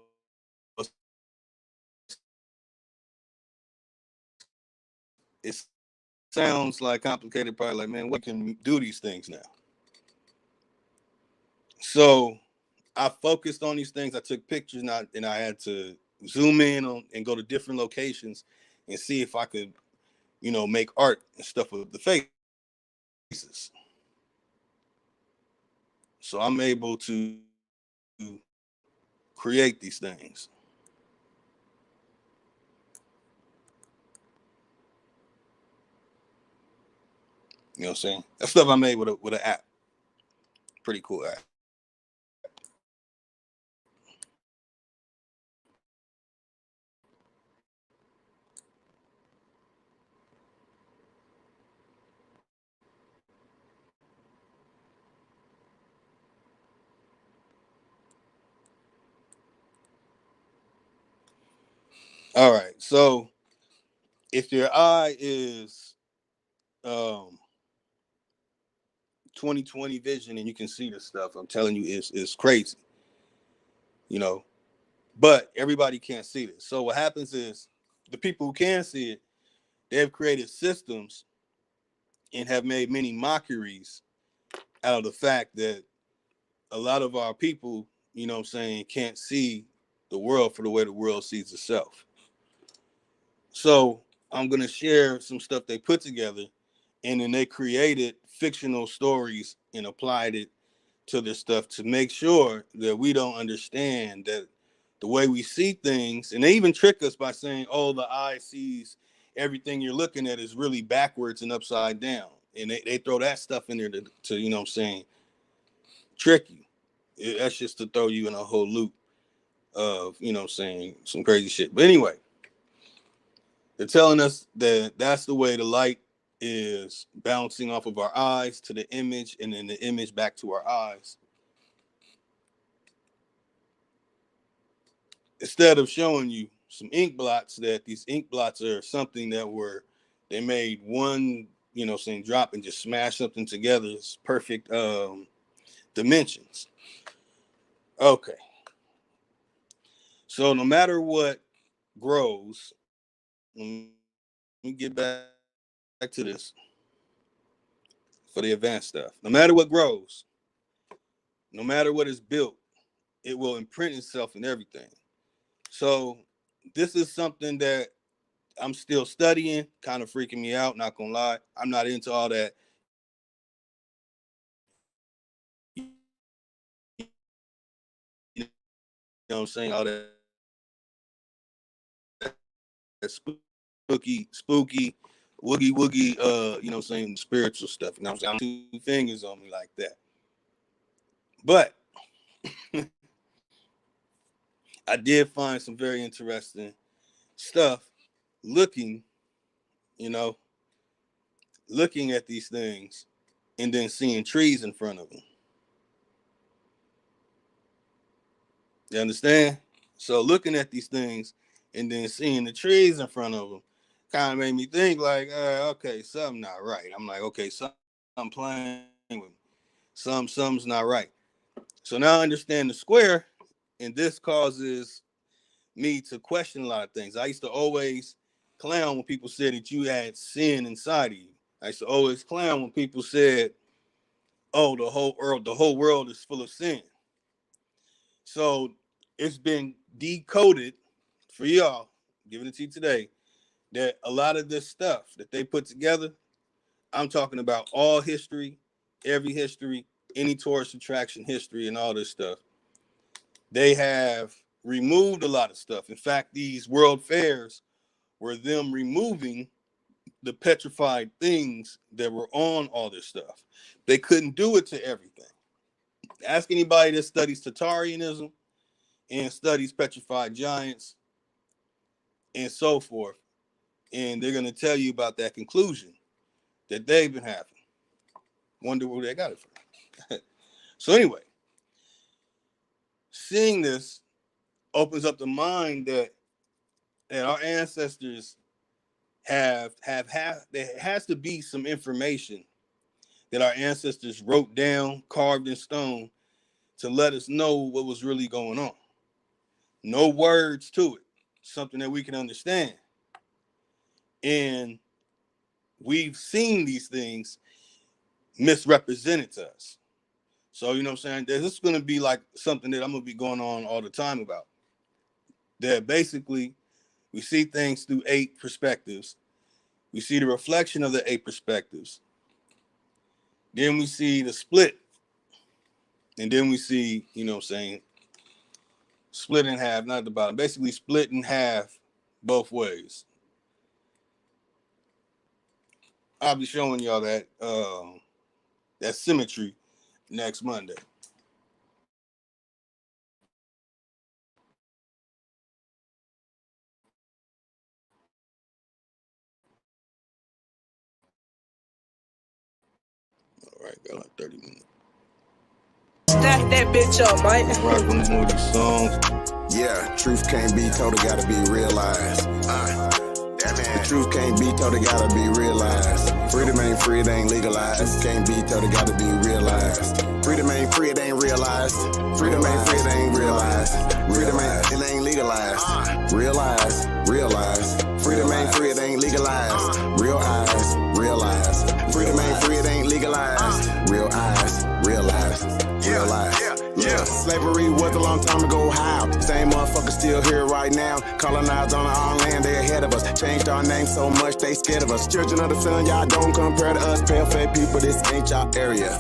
it sounds like complicated, probably like, man, what can do these things now? So I focused on these things. I took pictures, and I had to zoom in on and go to different locations and see if I could, make art and stuff with the faces. So I'm able to create these things. You know what I'm saying? That stuff I made with an app. Pretty cool app. All right. So if your eye is 2020 vision and you can see this stuff, I'm telling you, it's crazy. You know, but everybody can't see this. So what happens is the people who can see it, they have created systems and have made many mockeries out of the fact that a lot of our people, what I'm saying, can't see the world for the way the world sees itself. So I'm gonna share some stuff they put together, and then they created fictional stories and applied it to this stuff to make sure that we don't understand that the way we see things, and they even trick us by saying, oh, the eye sees everything you're looking at is really backwards and upside down. And they throw that stuff in there to you know what I'm saying, trick you. That's just to throw you in a whole loop of, you know what I'm saying, some crazy shit. But anyway, they're telling us that that's the way the light is bouncing off of our eyes to the image, and then the image back to our eyes. Instead of showing you some ink blots, that these ink blots are something that they made one, you know, saying drop and just smash something together. It's perfect dimensions. Okay. So no matter what grows, let me get back to this for the advanced stuff. No matter what grows, no matter what is built, it will imprint itself in everything. So this is something that I'm still studying, kind of freaking me out, not gonna lie. I'm not into all that, you know what I'm saying, all that spooky, woogie, you know what I'm saying, spiritual stuff. You know what I'm saying? 2 fingers on me like that. But I did find some very interesting stuff looking at these things and then seeing trees in front of them. You understand? So looking at these things and then seeing the trees in front of them kind of made me think like, okay, something not right. I'm like, okay, something playing with me. Something's not right. So now I understand the square, and this causes me to question a lot of things. I used to always clown when people said that you had sin inside of you. I used to always clown when people said, oh, the whole world is full of sin. So it's been decoded for y'all, giving it to you today, that a lot of this stuff that they put together, I'm talking about all history, every history, any tourist attraction history and all this stuff. They have removed a lot of stuff. In fact, these world fairs were them removing the petrified things that were on all this stuff. They couldn't do it to everything. Ask anybody that studies Tatarianism and studies petrified giants and so forth, and they're going to tell you about that conclusion that they've been having. Wonder where they got it from. So anyway, seeing this opens up the mind that our ancestors have there has to be some information that our ancestors wrote down, carved in stone, to let us know what was really going on. No words to it, something that we can understand. And we've seen these things misrepresented to us. So, you know what I'm saying? This is going to be like something that I'm going to be going on all the time about. That basically we see things through 8 perspectives. We see the reflection of the 8 perspectives. Then we see the split. And then we see, you know what I'm saying, split in half, not at the bottom. Basically split in half both ways. I'll be showing y'all that symmetry next Monday. All right, got like 30 minutes. Stack that bitch up, Mike. Rocking more of these songs. Yeah, truth can't be told, it gotta be realized. The truth can't be told, it gotta be realized. Freedom ain't free, it ain't legalized. Can't be told, it gotta be realized. Freedom ain't free, it ain't realized. Freedom ain't free, it ain't realized. Freedom ain't, it ain't legalized. Realize. Freedom ain't free, it ain't legalized. Real eyes, realize. Freedom ain't free, it ain't legalized. Real eyes, realize. Yeah. Slavery was a long time ago, how? Same motherfucker still still here right now. Colonized on our land, they ahead of us. Changed our name so much, they scared of us. Children of the sun, y'all don't compare to us. Pale-faced people, this ain't y'all area.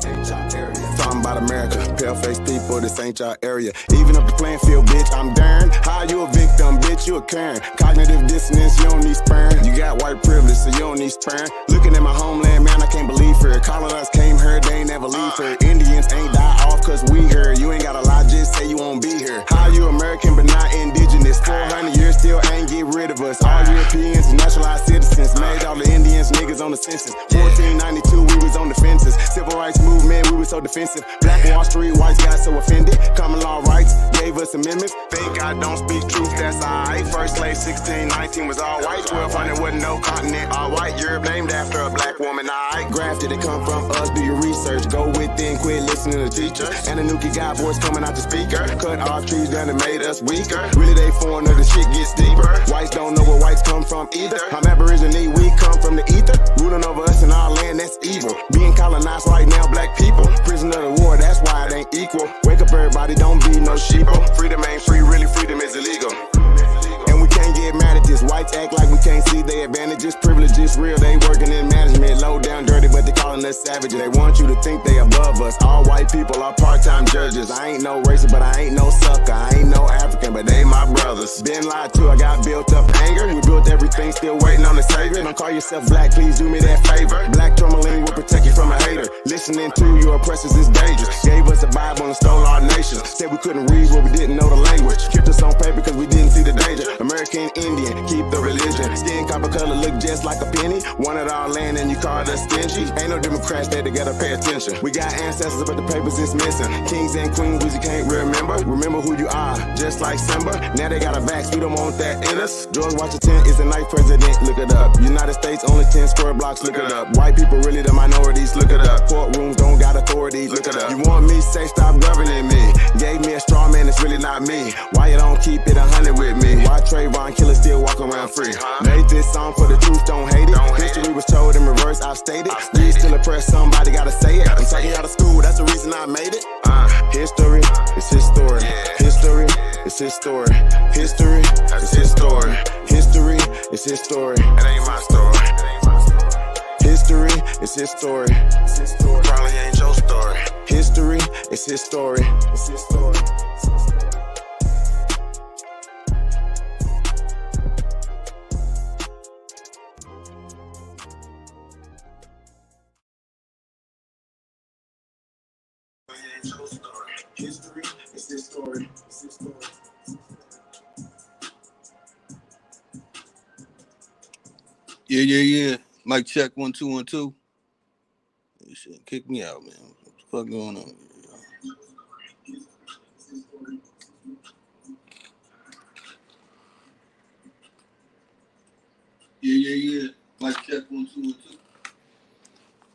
Talking about America, pale-faced people, this ain't y'all area. Even up the playing field, bitch, I'm darn. How you a victim, bitch, you a Karen. Cognitive dissonance, you don't need sperm. You got white privilege, so you don't need sperm. Looking at my homeland, man, I can't believe her. Colonized came here, they ain't never leave her. Indians ain't die off cause we here. You ain't gotta lie, just say you won't be here. How you American but not indigenous? 400 years still ain't get rid of us. All Europeans and naturalized citizens. Made all the Indians niggas on the census. 1492, we was on the fences. Civil rights movement, we was so defensive. Black Wall Street, whites got so offended. Common law rights gave us amendments. Think I don't speak truth, that's alright. First slave 1619 was all white. 1200 wasn't no continent, all white. Europe named after a black woman, alright. Grafted, it come from us, do your research. Go within, quit listening to teachers. And the Nuki got voice coming out the speaker. Cut off trees down and made us weaker. Really they foreigner, the shit gets deeper. Whites don't know where whites come from either. I'm Aborigine, we come from the ether. Ruling over us in our land, that's evil. Being colonized right now, black people. Prisoner of the war, that's why it ain't equal. Wake up everybody, don't be no sheeple. Freedom ain't free, really freedom is illegal. And we can't get mad at this. Whites act like we can't see their advantages. Privilege is real, they working in management. Low down dirty, but they calling us savages. They want you to think they above us. All white people are part-time judges. I ain't no racist, but I ain't no sucker. I ain't no African, but they my brothers. Been lied to, I got built up anger. We built everything, still waiting on the savior. Don't call yourself black, please do me that favor. Black tourmaline will protect you from a hater. Listening to your oppressors is dangerous. Gave us a Bible and stole our nation. Said we couldn't read what we didn't know the language. Kept us on paper because we didn't see the danger. American Indian, keep the religion. Skin copper color look just like a penny. Wanted our land and you called us stingy. Ain't no Democrats there together, pay attention. We got ancestors but the papers is missing. Kings and queens we can't remember. Remember who you are, just like Simba. Now they got a vax, we don't want that in us. George Washington is the ninth president, look it up. United States only 10 square blocks, look it up. White people really the minorities, look it up. Courtrooms don't got authority, look it up. You want me, say stop governing me. Gave me a straw man, it's really not me. Why you don't keep it 100 with me? Why Trayvon Killer still walk around free? Made this song for the truth, don't hate it. History was told in reverse, I've stated. We still oppressed, somebody gotta say it. I'm taking out of school, that's the reason I made it. History, it's his story. History, it's his story. History, it's his story. History, it's his story. It ain't my story. History, it's his story. Probably ain't your story. History, it's his story. It's his story. History, it's his story. It's his story. Yeah. Mic check 1 2 1 2. This shit kick me out, man. What the fuck going on? Yeah. Mic check 1 2 1 2.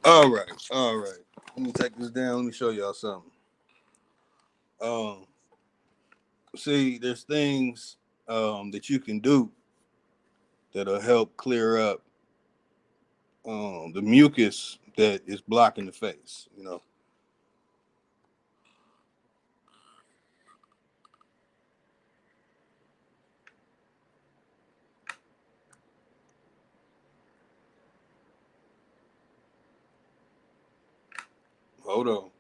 All right. Let me take this down. Let me show y'all something. See, there's things that you can do that'll help clear up the mucus that is blocking the face. You know. Hold on.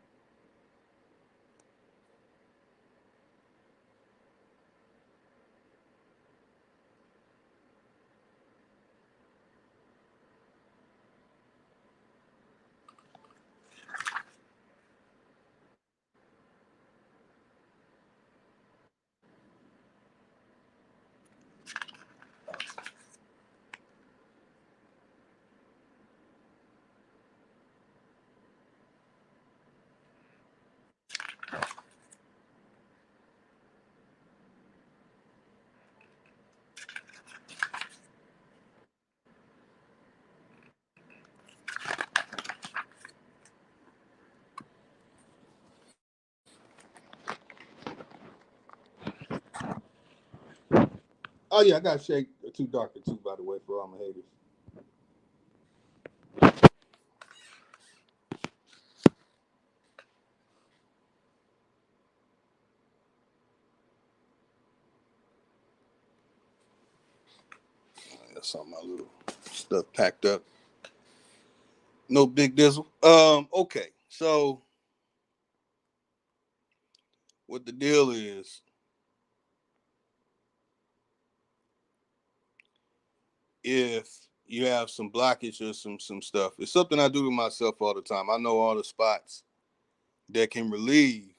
Oh yeah, I got shade too darker too, by the way, for all my haters. Some of my little stuff packed up. No big dizzle. Okay. So what the deal is, if you have some blockage or some stuff, it's something I do to myself all the time. I know all the spots that can relieve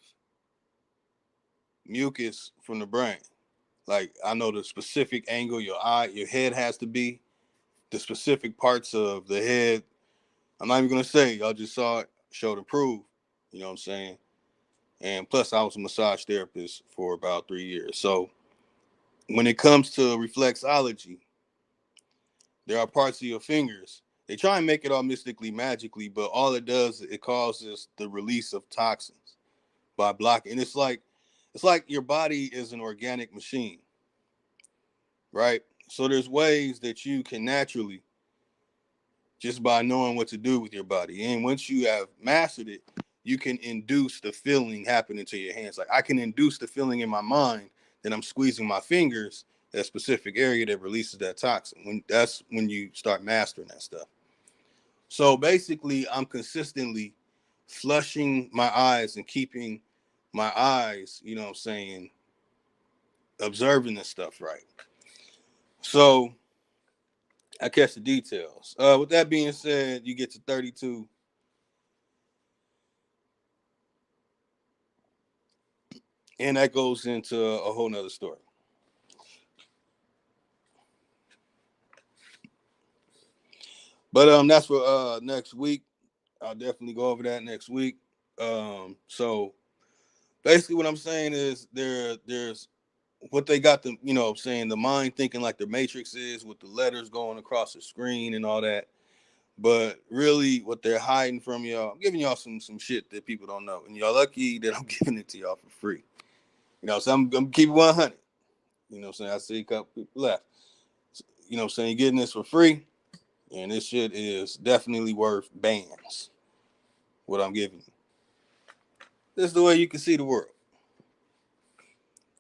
mucus from the brain. Like I know the specific angle your head has to be, the specific parts of the head. I'm not even gonna say, y'all just saw it, showed and proved. You know what I'm saying? And plus I was a massage therapist for about 3 years. So when it comes to reflexology, there are parts of your fingers. They try and make it all mystically, magically, but all it does, it causes the release of toxins by blocking. And it's like your body is an organic machine, right? So there's ways that you can naturally, just by knowing what to do with your body. And once you have mastered it, you can induce the feeling happening to your hands. Like I can induce the feeling in my mind that I'm squeezing my fingers, that specific area that releases that toxin. That's when you start mastering that stuff. So basically, I'm consistently flushing my eyes and keeping my eyes, you know what I'm saying, observing this stuff right. So I catch the details. With that being said, you get to 32. And that goes into a whole nother story. But that's for next week. I'll definitely go over that next week. So basically what I'm saying is there's what they got the, you know what I'm saying, the mind thinking like the Matrix is with the letters going across the screen and all that. But really what they're hiding from y'all, I'm giving y'all some shit that people don't know. And y'all lucky that I'm giving it to y'all for free. You know, so I'm keeping 100. You know what I'm saying? I see a couple people left. You know what I'm saying? You're getting this for free. And this shit is definitely worth bands. What I'm giving you. This is the way you can see the world.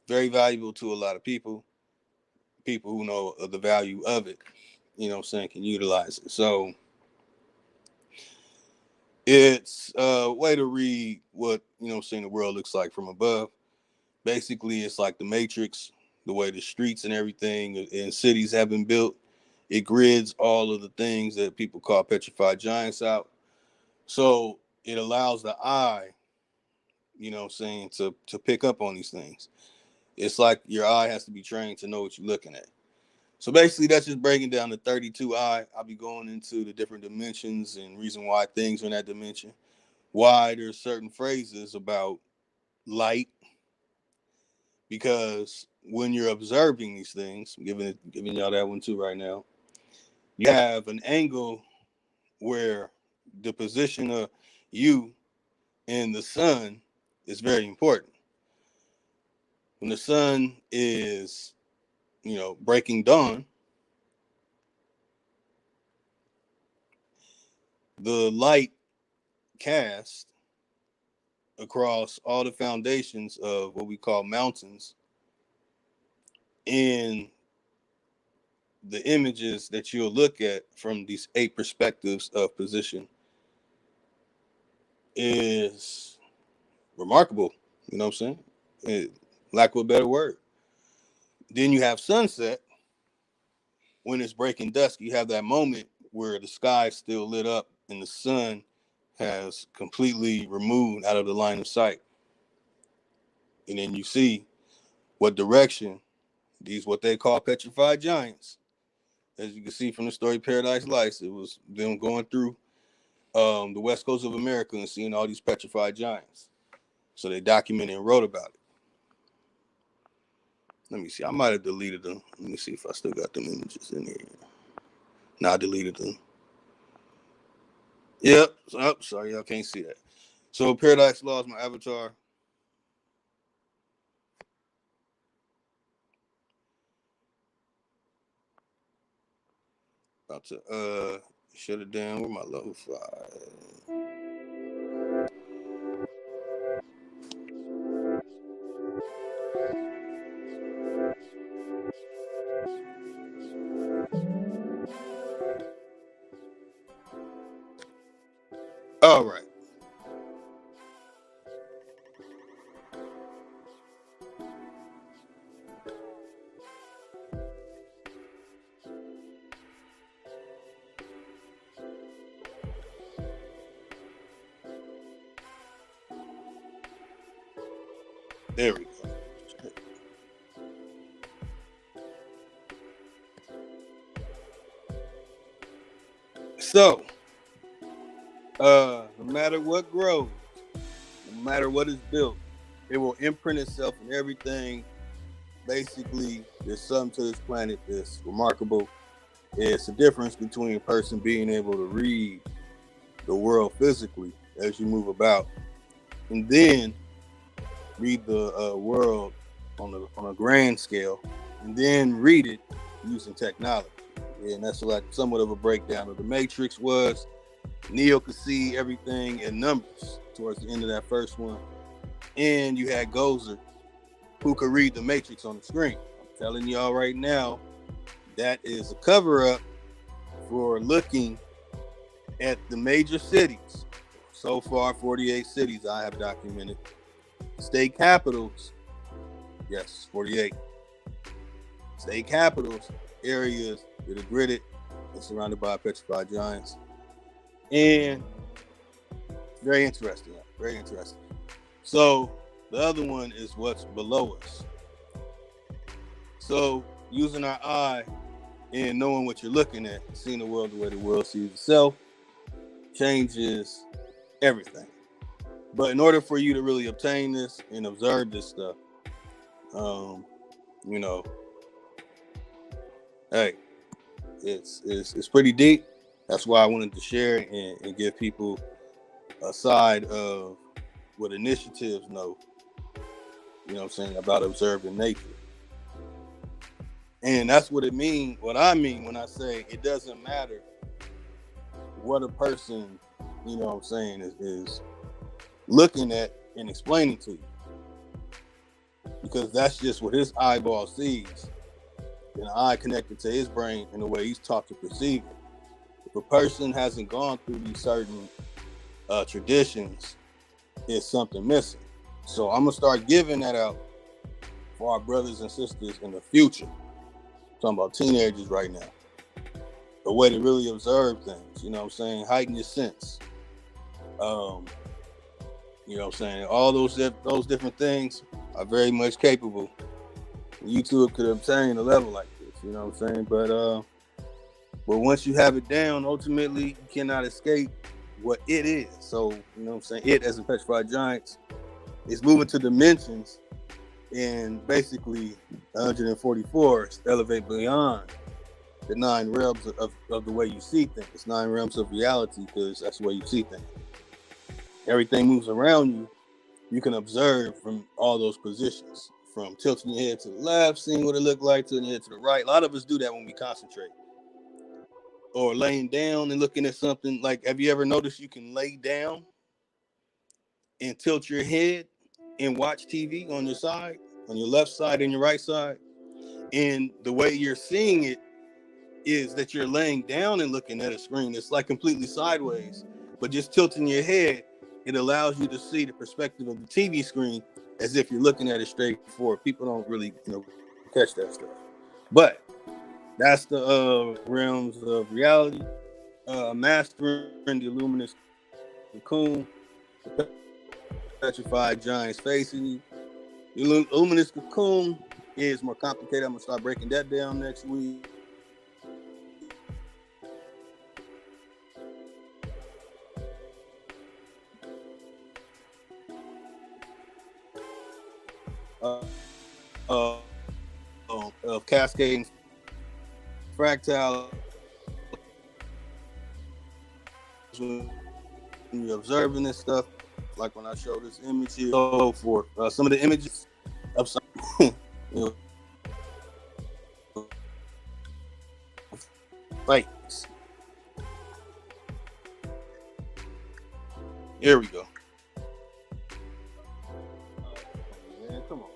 Very valuable to a lot of people. People who know the value of it, you know what I'm saying, can utilize it. So it's a way to read what, you know what I'm saying, the world looks like from above. Basically, it's like the Matrix, the way the streets and everything and cities have been built. It grids all of the things that people call petrified giants out. So it allows the eye, you know what I'm saying, to pick up on these things. It's like your eye has to be trained to know what you're looking at. So basically, that's just breaking down the 32 eye. I'll be going into the different dimensions and reason why things are in that dimension. Why there's certain phrases about light, because when you're observing these things, I'm giving y'all that one too right now. You have an angle where the position of you and the sun is very important. When the sun is, you know, breaking dawn, the light cast across all the foundations of what we call mountains in the images that you'll look at from these 8 perspectives of position is remarkable. You know what I'm saying? Lack of a better word. Then you have sunset. When it's breaking dusk, you have that moment where the sky is still lit up and the sun has completely removed out of the line of sight. And then you see what direction these, what they call petrified giants. As you can see from the story Paradise Lights, it was them going through the west coast of America and seeing all these petrified giants. So they documented and wrote about it. Let me see. I might have deleted them. Let me see if I still got them images in here. No, I deleted them. Yep. Oh, sorry, y'all can't see that. So Paradise Law is my avatar. About to shut it down with my level 5. All right. There we go. So, no matter what grows, no matter what is built, it will imprint itself in everything. Basically, there's something to this planet that's remarkable. It's the difference between a person being able to read the world physically as you move about, and then read the world on a grand scale, and then read it using technology. And that's like somewhat of a breakdown of the Matrix was. Neo could see everything in numbers towards the end of that first one. And you had Gozer, who could read the Matrix on the screen. I'm telling y'all right now, that is a cover-up for looking at the major cities. So far, 48 cities I have documented. State capitals, yes, 48. State capitals, areas that are gridded and surrounded by petrified giants. And very interesting, very interesting. So the other one is what's below us. So using our eye and knowing what you're looking at, seeing the world the way the world sees itself, changes everything. But in order for you to really obtain this and observe this stuff, you know, hey, it's pretty deep. That's why I wanted to share and give people a side of what initiatives know, you know what I'm saying, about observing nature. And that's what it means, what I mean when I say it doesn't matter what a person, you know what I'm saying, is looking at and explaining to you. Because that's just what his eyeball sees. And the eye connected to his brain in the way he's taught to perceive it. If a person hasn't gone through these certain traditions, there's something missing. So I'm going to start giving that out for our brothers and sisters in the future. I'm talking about teenagers right now. A way to really observe things, you know what I'm saying? Heighten your sense. You know what I'm saying? All those different things are very much capable. YouTube could obtain a level like this, you know what I'm saying? But once you have it down, ultimately you cannot escape what it is. So, you know what I'm saying? It, as in petrified giants, is moving to dimensions and basically 144 elevate beyond the 9 realms of the way you see things. 9 realms of reality, because that's the way you see things. Everything moves around you. You can observe from all those positions, from tilting your head to the left, seeing what it looked like, tilting your head to the right. A lot of us do that when we concentrate. Or laying down and looking at something. Like, have you ever noticed you can lay down and tilt your head and watch TV on your side, on your left side and your right side? And the way you're seeing it is that you're laying down and looking at a screen. It's like completely sideways, but just tilting your head, it allows you to see the perspective of the TV screen as if you're looking at it straight forward. People don't really, catch that stuff. But that's the realms of reality. Mastering the luminous cocoon, the petrified giants facing you. The luminous cocoon is more complicated. I'm gonna start breaking that down next week. Of cascading fractal. When you're observing this stuff, like when I show this image here, so forth. Some of the images of some, fights. Here we go. Man, come on.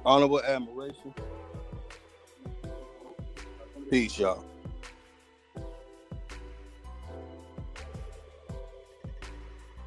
Honorable admiration. Peace, y'all.